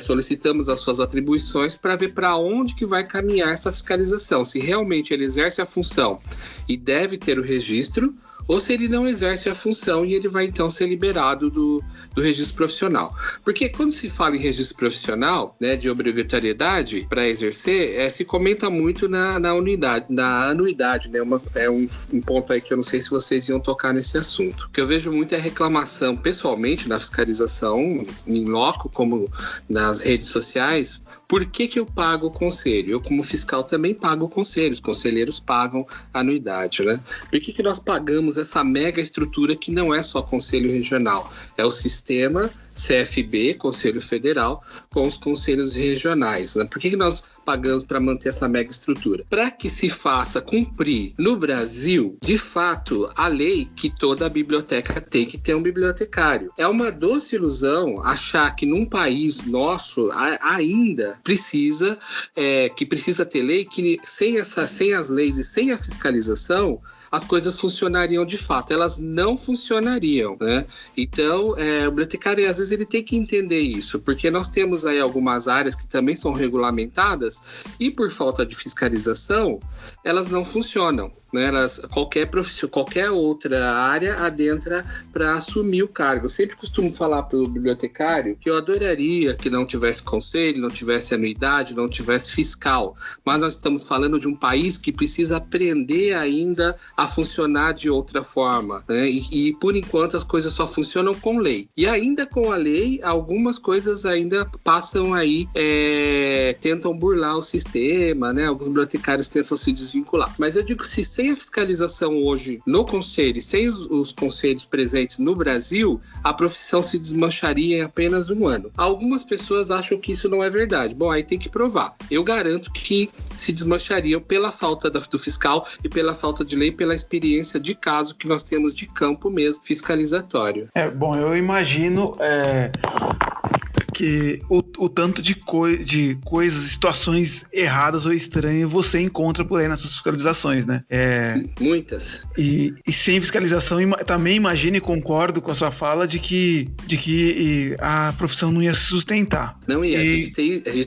solicitamos as suas atribuições para ver para onde que vai caminhar essa fiscalização, se realmente ele exerce a função e deve ter o registro, ou se ele não exerce a função e ele vai então ser liberado do registro profissional. Porque quando se fala em registro profissional, né, de obrigatoriedade para exercer, se comenta muito na anuidade, né? É um ponto aí que eu não sei se vocês iam tocar nesse assunto. O que eu vejo muito é reclamação, pessoalmente, na fiscalização, em loco, como nas redes sociais. Por que eu pago o conselho? Eu, como fiscal, também pago o conselho. Os conselheiros pagam a anuidade, né? Por que nós pagamos essa mega estrutura que não é só conselho regional? É o sistema CFB, Conselho Federal, com os conselhos regionais, né? Por que nós pagamos para manter essa mega estrutura? Para que se faça cumprir no Brasil, de fato, a lei que toda biblioteca tem que ter um bibliotecário. É uma doce ilusão achar que num país nosso ainda precisa ter lei, que sem as leis e sem a fiscalização, as coisas funcionariam de fato. Elas não funcionariam, né? Então, o bibliotecário, às vezes, ele tem que entender isso, porque nós temos aí algumas áreas que também são regulamentadas e, por falta de fiscalização, elas não funcionam. Né? Qualquer outra área adentra para assumir o cargo. Eu sempre costumo falar para o bibliotecário que eu adoraria que não tivesse conselho, não tivesse anuidade, não tivesse fiscal. Mas nós estamos falando de um país que precisa aprender ainda a funcionar de outra forma. Né? E por enquanto as coisas só funcionam com lei. E ainda com a lei, algumas coisas ainda passam aí, tentam burlar o sistema, né? Alguns bibliotecários tentam se desvincular. Mas eu digo, se sem a fiscalização hoje no conselho, sem os conselhos presentes no Brasil, a profissão se desmancharia em apenas 1 ano. Algumas pessoas acham que isso não é verdade. Bom, aí tem que provar. Eu garanto que se desmanchariam pela falta do fiscal e pela falta de lei, pela experiência de caso que nós temos de campo mesmo, fiscalizatório. Bom, eu imagino que o tanto de coisas, situações erradas ou estranhas você encontra por aí nas suas fiscalizações, né? Muitas. E sem fiscalização, também imagino e concordo com a sua fala de que a profissão não ia se sustentar. Não ia. A gente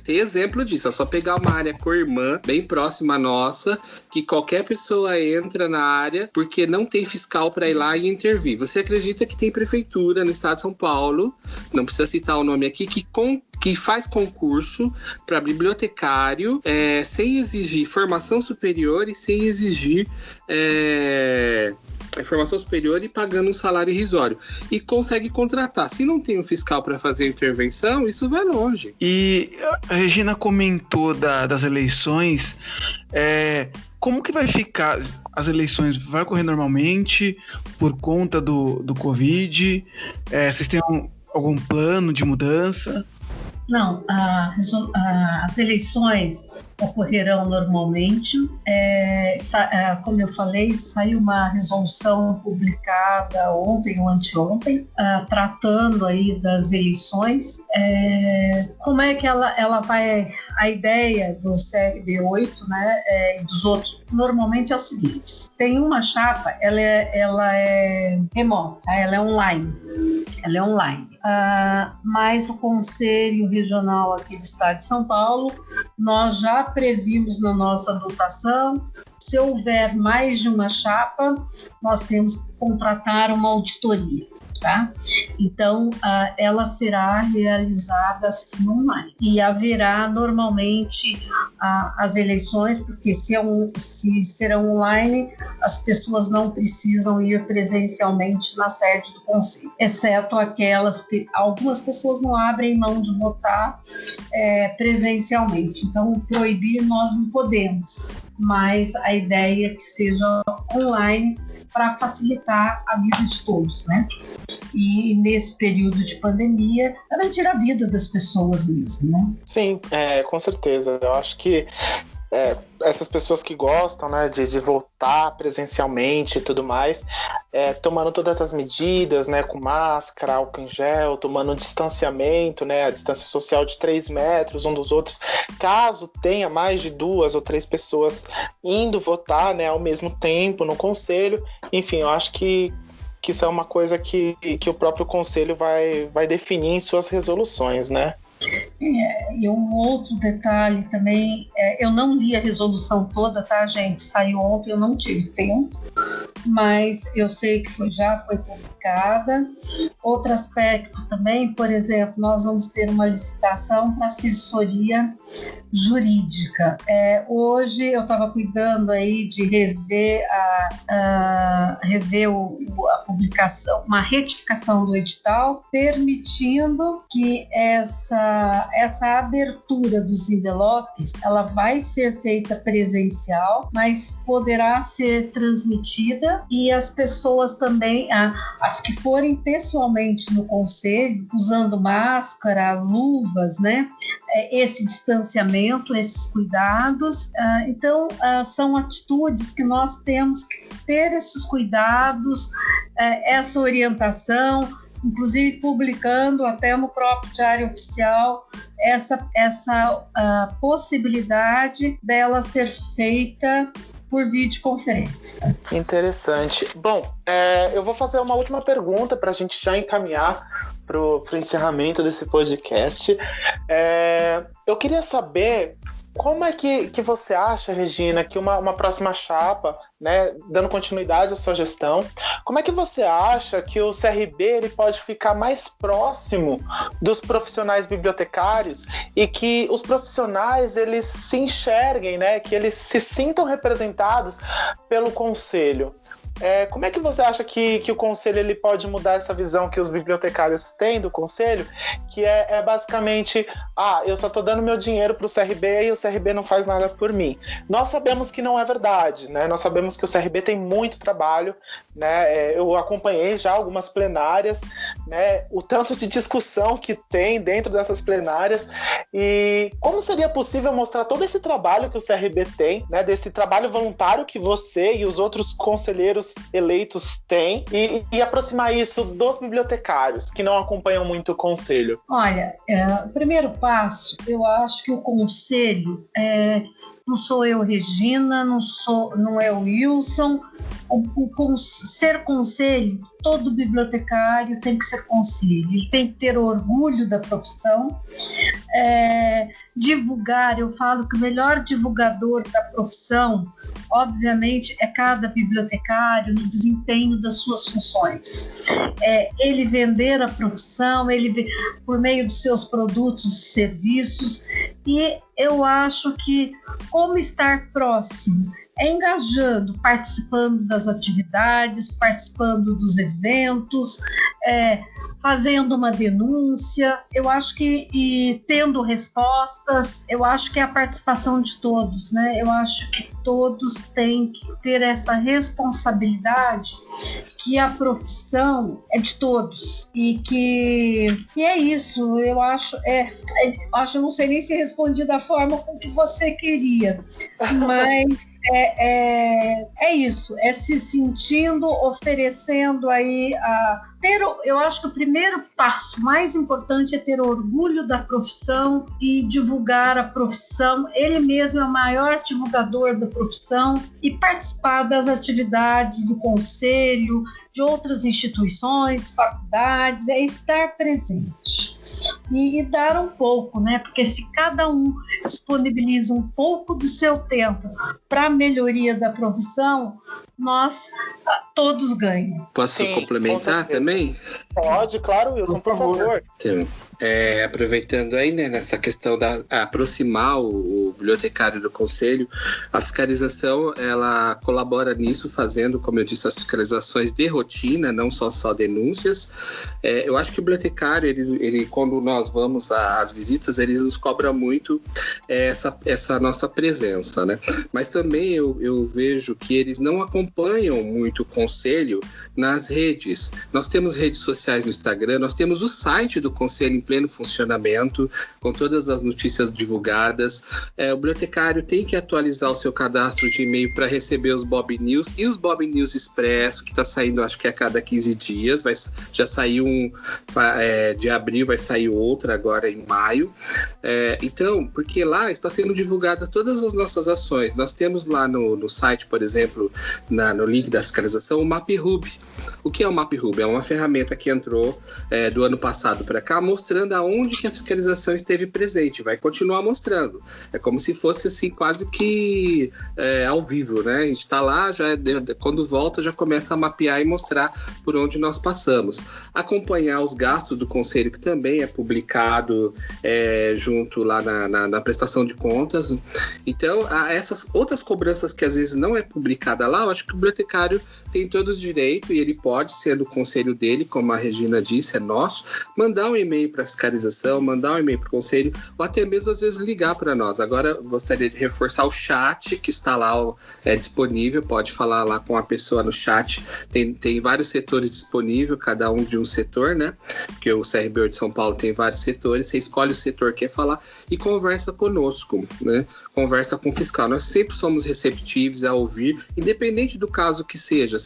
tem exemplo disso. É só pegar uma área co-irmã, bem próxima à nossa, que qualquer pessoa entra na área porque não tem fiscal para ir lá e intervir. Você acredita que tem prefeitura no estado de São Paulo, não precisa citar o nome aqui, que faz concurso para bibliotecário sem exigir formação superior e sem exigir formação superior e pagando um salário irrisório. E consegue contratar. Se não tem um fiscal para fazer a intervenção, isso vai longe. E a Regina comentou das eleições. Como que vai ficar? As eleições vai ocorrer normalmente por conta do Covid? Vocês têm algum plano de mudança? Não, as eleições ocorrerão normalmente. Como eu falei, saiu uma resolução publicada ontem ou anteontem, tratando aí das eleições. Como é que ela vai... A ideia do CRB8, né, e dos outros, normalmente é o seguinte: tem uma chapa, ela é remota, ela é online. Mas o Conselho Regional aqui do Estado de São Paulo, nós já previmos na nossa dotação, se houver mais de uma chapa, nós temos que contratar uma auditoria, tá? Então, ela será realizada assim online. E haverá normalmente as eleições, porque se serão online, as pessoas não precisam ir presencialmente na sede do Conselho, exceto aquelas, porque algumas pessoas não abrem mão de votar presencialmente. Então, proibir nós não podemos, mas a ideia é que seja online para facilitar a vida de todos, né? E nesse período de pandemia, garantir a vida das pessoas mesmo, né? Sim, com certeza. Eu acho que essas pessoas que gostam, né, de voltar presencialmente e tudo mais, tomando todas as medidas, né, com máscara, álcool em gel, tomando um distanciamento, né, a distância social de 3 metros um dos outros, caso tenha mais de 2 ou 3 pessoas indo votar, né, ao mesmo tempo no conselho. Enfim, eu acho que isso é uma coisa que o próprio conselho vai definir em suas resoluções, né? E um outro detalhe também, eu não li a resolução toda, tá, gente? Saiu ontem, eu não tive tempo, mas eu sei que já foi publicada. Outro aspecto também, por exemplo, nós vamos ter uma licitação para assessoria jurídica. Hoje eu estava cuidando aí de rever a publicação, uma retificação do edital, permitindo que essa abertura dos envelopes, ela vai ser feita presencial, mas poderá ser transmitida, e as pessoas também, as que forem pessoalmente no conselho, usando máscara, luvas, né? Esse distanciamento, esses cuidados. Então, são atitudes que nós temos que ter esses cuidados, essa orientação, inclusive publicando até no próprio Diário Oficial essa possibilidade dela ser feita por videoconferência. Interessante. Bom, eu vou fazer uma última pergunta para a gente já encaminhar para o encerramento desse podcast. Eu queria saber como é que você acha, Regina, que uma próxima chapa, né, dando continuidade à sua gestão, como é que você acha que o CRB ele pode ficar mais próximo dos profissionais bibliotecários e que os profissionais eles se enxerguem, né, que eles se sintam representados pelo conselho? Como é que você acha que o conselho ele pode mudar essa visão que os bibliotecários têm do conselho, que é basicamente, eu só estou dando meu dinheiro para o CRB e o CRB não faz nada por mim? Nós sabemos que não é verdade, né? Nós sabemos que o CRB tem muito trabalho, né? Eu acompanhei já algumas plenárias, né? O tanto de discussão que tem dentro dessas plenárias, e como seria possível mostrar todo esse trabalho que o CRB tem, né? Desse trabalho voluntário que você e os outros conselheiros eleitos têm, e aproximar isso dos bibliotecários que não acompanham muito o conselho? Olha, o primeiro passo, eu acho que o conselho, não sou eu, Regina, não é o Wilson. Ser conselho, todo bibliotecário tem que ser conselho, ele tem que ter orgulho da profissão, divulgar. Eu falo que o melhor divulgador da profissão, obviamente, é cada bibliotecário no desempenho das suas funções. Ele vender a profissão, por meio dos seus produtos e serviços, e eu acho que como estar próximo, engajando, participando das atividades, participando dos eventos, fazendo uma denúncia. Eu acho que, e tendo respostas, eu acho que é a participação de todos, né? Eu acho que todos têm que ter essa responsabilidade, que a profissão é de todos, e é isso. Eu acho, eu não sei nem se respondi da forma com que você queria, mas é isso, se sentindo, oferecendo aí eu acho que o primeiro passo mais importante é ter orgulho da profissão e divulgar a profissão. Ele mesmo é o maior divulgador da profissão, e participar das atividades do conselho, de outras instituições, faculdades, estar presente e dar um pouco, né? Porque se cada um disponibiliza um pouco do seu tempo para a melhoria da profissão, nós todos ganham. Posso complementar também? Pode, claro, Wilson, por favor. Então, aproveitando aí, né, nessa questão da aproximar o bibliotecário do conselho, a fiscalização, ela colabora nisso, fazendo, como eu disse, as fiscalizações de rotina, não só denúncias. Eu acho que o bibliotecário, ele quando nós vamos às visitas, ele nos cobra muito essa nossa presença, né? Mas também eu vejo que eles não acompanham muito o conselho nas redes. Nós temos redes sociais no Instagram, nós temos o site do conselho em pleno funcionamento, com todas as notícias divulgadas. O bibliotecário tem que atualizar o seu cadastro de e-mail para receber os Bob News e os Bob News Expresso, que está saindo, acho que a cada 15 dias. Já saiu de abril, vai sair outra agora em maio. Então, porque lá está sendo divulgada todas as nossas ações. Nós temos lá no site, por exemplo, no link da fiscalização, o MapRub. O que é o MapRub? É uma ferramenta que entrou do ano passado para cá, mostrando aonde que a fiscalização esteve presente. Vai continuar mostrando. É como se fosse assim, quase que ao vivo, né? A gente está lá, quando volta, já começa a mapear e mostrar por onde nós passamos. Acompanhar os gastos do conselho, que também é publicado junto lá na prestação de contas. Então, essas outras cobranças que às vezes não é publicada lá, eu acho que o bibliotecário tem todo o direito, e ele pode ser do conselho dele, como a Regina disse, é nosso, mandar um e-mail para a fiscalização, mandar um e-mail para o conselho, ou até mesmo às vezes ligar para nós. Agora, gostaria de reforçar o chat que está lá disponível, pode falar lá com a pessoa no chat, tem vários setores disponíveis, cada um de um setor, né? Porque o CRBO de São Paulo tem vários setores, você escolhe o setor que quer falar e conversa conosco, né? Conversa com o fiscal. Nós sempre somos receptivos a ouvir, independente do caso que seja,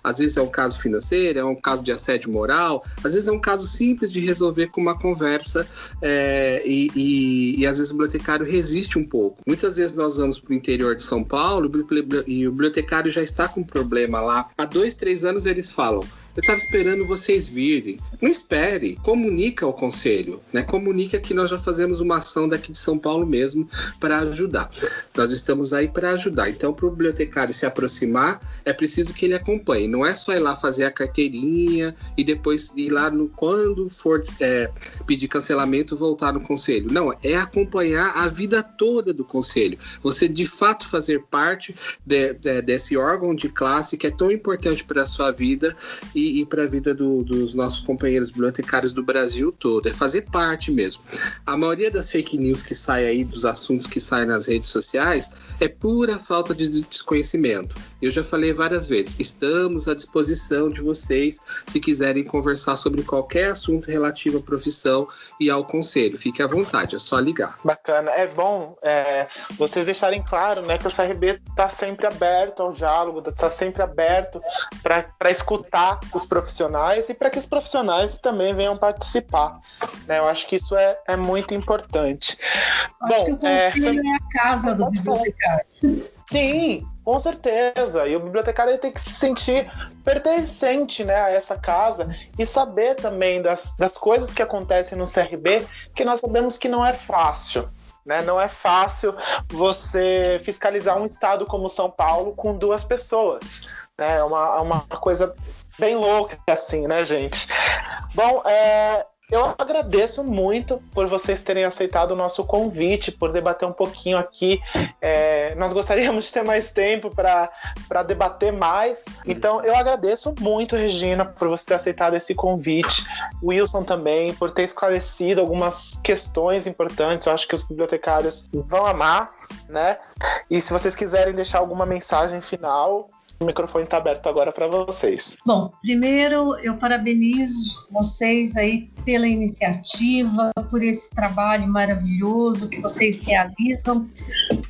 às vezes é um caso financeiro, é um caso de assédio moral, às vezes é um caso simples de resolver com uma conversa, e às vezes o bibliotecário resiste um pouco. Muitas vezes nós vamos para o interior de São Paulo e o bibliotecário já está com problema lá. Há 2-3 anos eles falam: eu estava esperando vocês virem. Não espere, comunica ao conselho, né? Comunica que nós já fazemos uma ação daqui de São Paulo mesmo para ajudar. Nós estamos aí para ajudar. Então, para o bibliotecário se aproximar, é preciso que ele acompanhe. Não é só ir lá fazer a carteirinha e depois ir lá quando for pedir cancelamento, voltar no conselho. Não, é acompanhar a vida toda do conselho. Você, de fato, fazer parte desse órgão de classe que é tão importante para a sua vida e para a vida dos nossos companheiros bibliotecários do Brasil todo. É fazer parte mesmo. A maioria das fake news que sai aí, dos assuntos que saem nas redes sociais, é pura falta de desconhecimento. Eu já falei várias vezes, estamos à disposição de vocês se quiserem conversar sobre qualquer assunto relativo à profissão e ao conselho. Fique à vontade, é só ligar. Bacana. É bom vocês deixarem claro, né, que o CRB está sempre aberto ao diálogo, está sempre aberto para escutar os profissionais e para que os profissionais também venham participar, né? Eu acho que isso é muito importante. Acho que o conselho é a casa do bibliotecário. Sim, com certeza. E o bibliotecário ele tem que se sentir pertencente, né, a essa casa e saber também das coisas que acontecem no CRB, que nós sabemos que não é fácil. Né? Não é fácil você fiscalizar um estado como São Paulo com 2 pessoas. Né? É uma coisa bem louca, assim, né, gente? Bom, eu agradeço muito por vocês terem aceitado o nosso convite, por debater um pouquinho aqui. Nós gostaríamos de ter mais tempo para debater mais. Então, eu agradeço muito, Regina, por você ter aceitado esse convite. Wilson também, por ter esclarecido algumas questões importantes. Eu acho que os bibliotecários vão amar, né? E se vocês quiserem deixar alguma mensagem final, o microfone está aberto agora para vocês. Bom, primeiro eu parabenizo vocês aí pela iniciativa, por esse trabalho maravilhoso que vocês realizam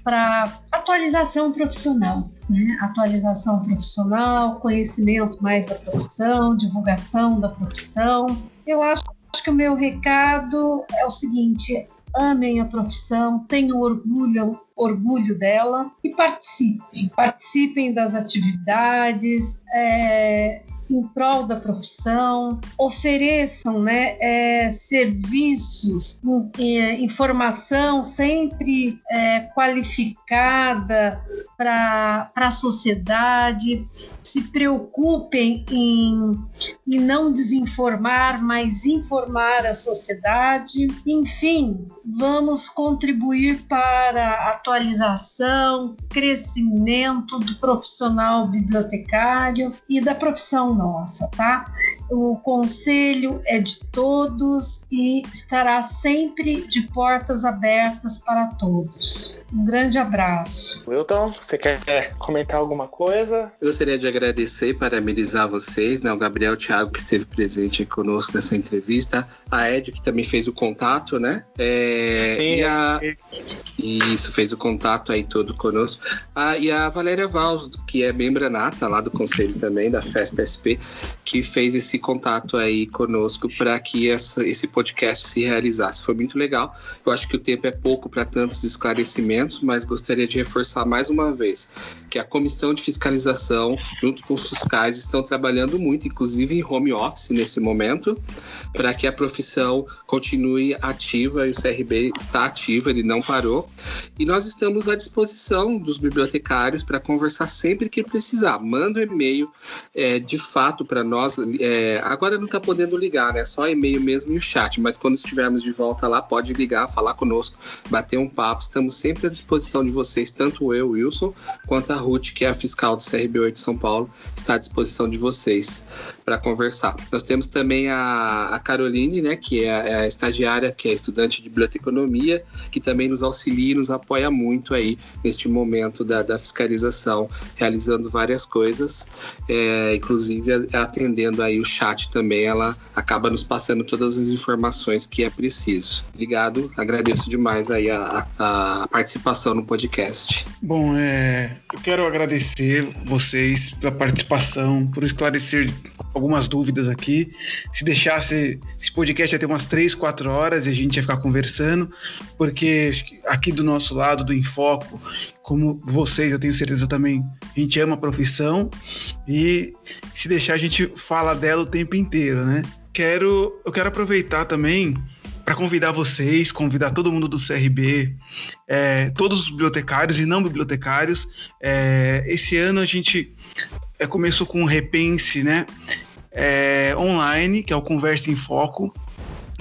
para atualização profissional, né? Atualização profissional, conhecimento mais da profissão, divulgação da profissão. Eu acho que o meu recado é o seguinte: amem a profissão, tenham orgulho dela e participem das atividades em prol da profissão, ofereçam, né, serviços, informação sempre qualificada para a sociedade, se preocupem em não desinformar, mas informar a sociedade. Enfim, vamos contribuir para a atualização, crescimento do profissional bibliotecário e da profissão nossa, tá? O conselho é de todos e estará sempre de portas abertas para todos. Um grande abraço. Wilton, você quer comentar alguma coisa? Eu gostaria de agradecer e parabenizar vocês, né? O Gabriel, o Thiago, que esteve presente conosco nessa entrevista, a Ed, que também fez o contato, né? Isso, fez o contato aí todo conosco. E a Valéria Valls, que é membro nata lá do conselho também, da FESP-SP, que fez esse contato aí conosco para que esse podcast se realizasse. Foi muito legal. Eu acho que o tempo é pouco para tantos esclarecimentos, mas gostaria de reforçar mais uma vez que a Comissão de Fiscalização, junto com os fiscais, estão trabalhando muito, inclusive em home office nesse momento, para que a profissão continue ativa, e o CRB está ativo, ele não parou. E nós estamos à disposição dos bibliotecários para conversar sempre que precisar. Manda um e-mail, de fato, para nós. Agora não está podendo ligar, né? Só e-mail mesmo e o chat, mas quando estivermos de volta lá, pode ligar, falar conosco, bater um papo. Estamos sempre à disposição de vocês, tanto eu, Wilson, quanto a Ruth, que é a fiscal do CRB8 de São Paulo, está à disposição de vocês para conversar. Nós temos também a Caroline, né, que é a estagiária, que é estudante de biblioteconomia, que também nos auxilia e nos apoia muito aí neste momento da fiscalização, realizando várias coisas, inclusive atendendo aí o chat também. Ela acaba nos passando todas as informações que é preciso. Obrigado, agradeço demais aí a participação no podcast. Bom, eu quero agradecer vocês pela participação, por esclarecer algumas dúvidas aqui. Se deixasse, esse podcast ia ter umas 3-4 horas e a gente ia ficar conversando, porque aqui do nosso lado, do Infoco, como vocês, eu tenho certeza também, a gente ama a profissão e se deixar a gente fala dela o tempo inteiro, né? Eu quero aproveitar também para convidar vocês, convidar todo mundo do CRB, todos os bibliotecários e não bibliotecários. Esse ano a gente começou com um Repense, né, online, que é o Conversa em Foco.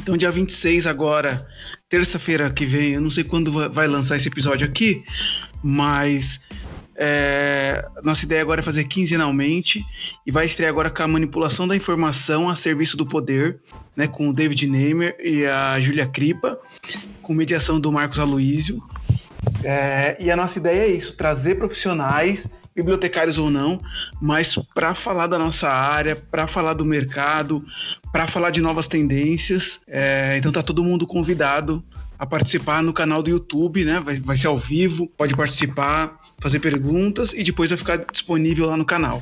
Então, dia 26 agora, terça-feira que vem, eu não sei quando vai lançar esse episódio aqui, mas nossa ideia agora é fazer quinzenalmente e vai estrear agora com a Manipulação da Informação a Serviço do Poder, né, com o David Neymer e a Júlia Kripa, com mediação do Marcos Aloísio. E a nossa ideia é isso, trazer profissionais, bibliotecários ou não, mas para falar da nossa área, para falar do mercado, para falar de novas tendências. Então tá todo mundo convidado a participar no canal do YouTube, né? Vai ser ao vivo, pode participar, fazer perguntas e depois vai ficar disponível lá no canal.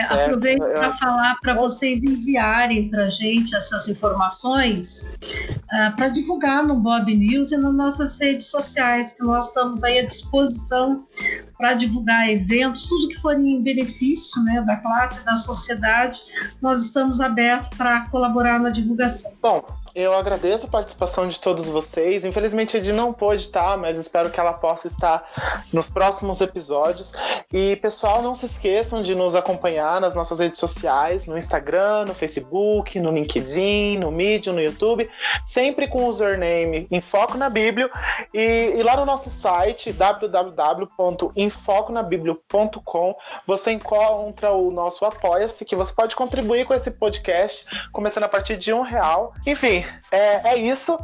Aproveito para falar para vocês enviarem para a gente essas informações para divulgar no Bob News e nas nossas redes sociais, que nós estamos aí à disposição para divulgar eventos, tudo que for em benefício, né, da classe, da sociedade, nós estamos abertos para colaborar na divulgação. Bom, eu agradeço a participação de todos vocês. Infelizmente a Edi não pôde estar, mas espero que ela possa estar nos próximos episódios. E, pessoal, não se esqueçam de nos acompanhar nas nossas redes sociais, no Instagram, no Facebook, no LinkedIn, no Medium, no YouTube, sempre com o username Infoco na Bíblia. E lá no nosso site, www.infoconabiblio.com, você encontra o nosso Apoia-se, que você pode contribuir com esse podcast, começando a partir de R$1. Enfim, é isso.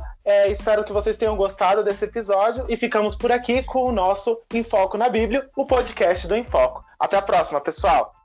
Espero que vocês tenham gostado desse episódio e ficamos por aqui com o nosso Infoco na Bíblia, o podcast do Infoco. Até a próxima, pessoal!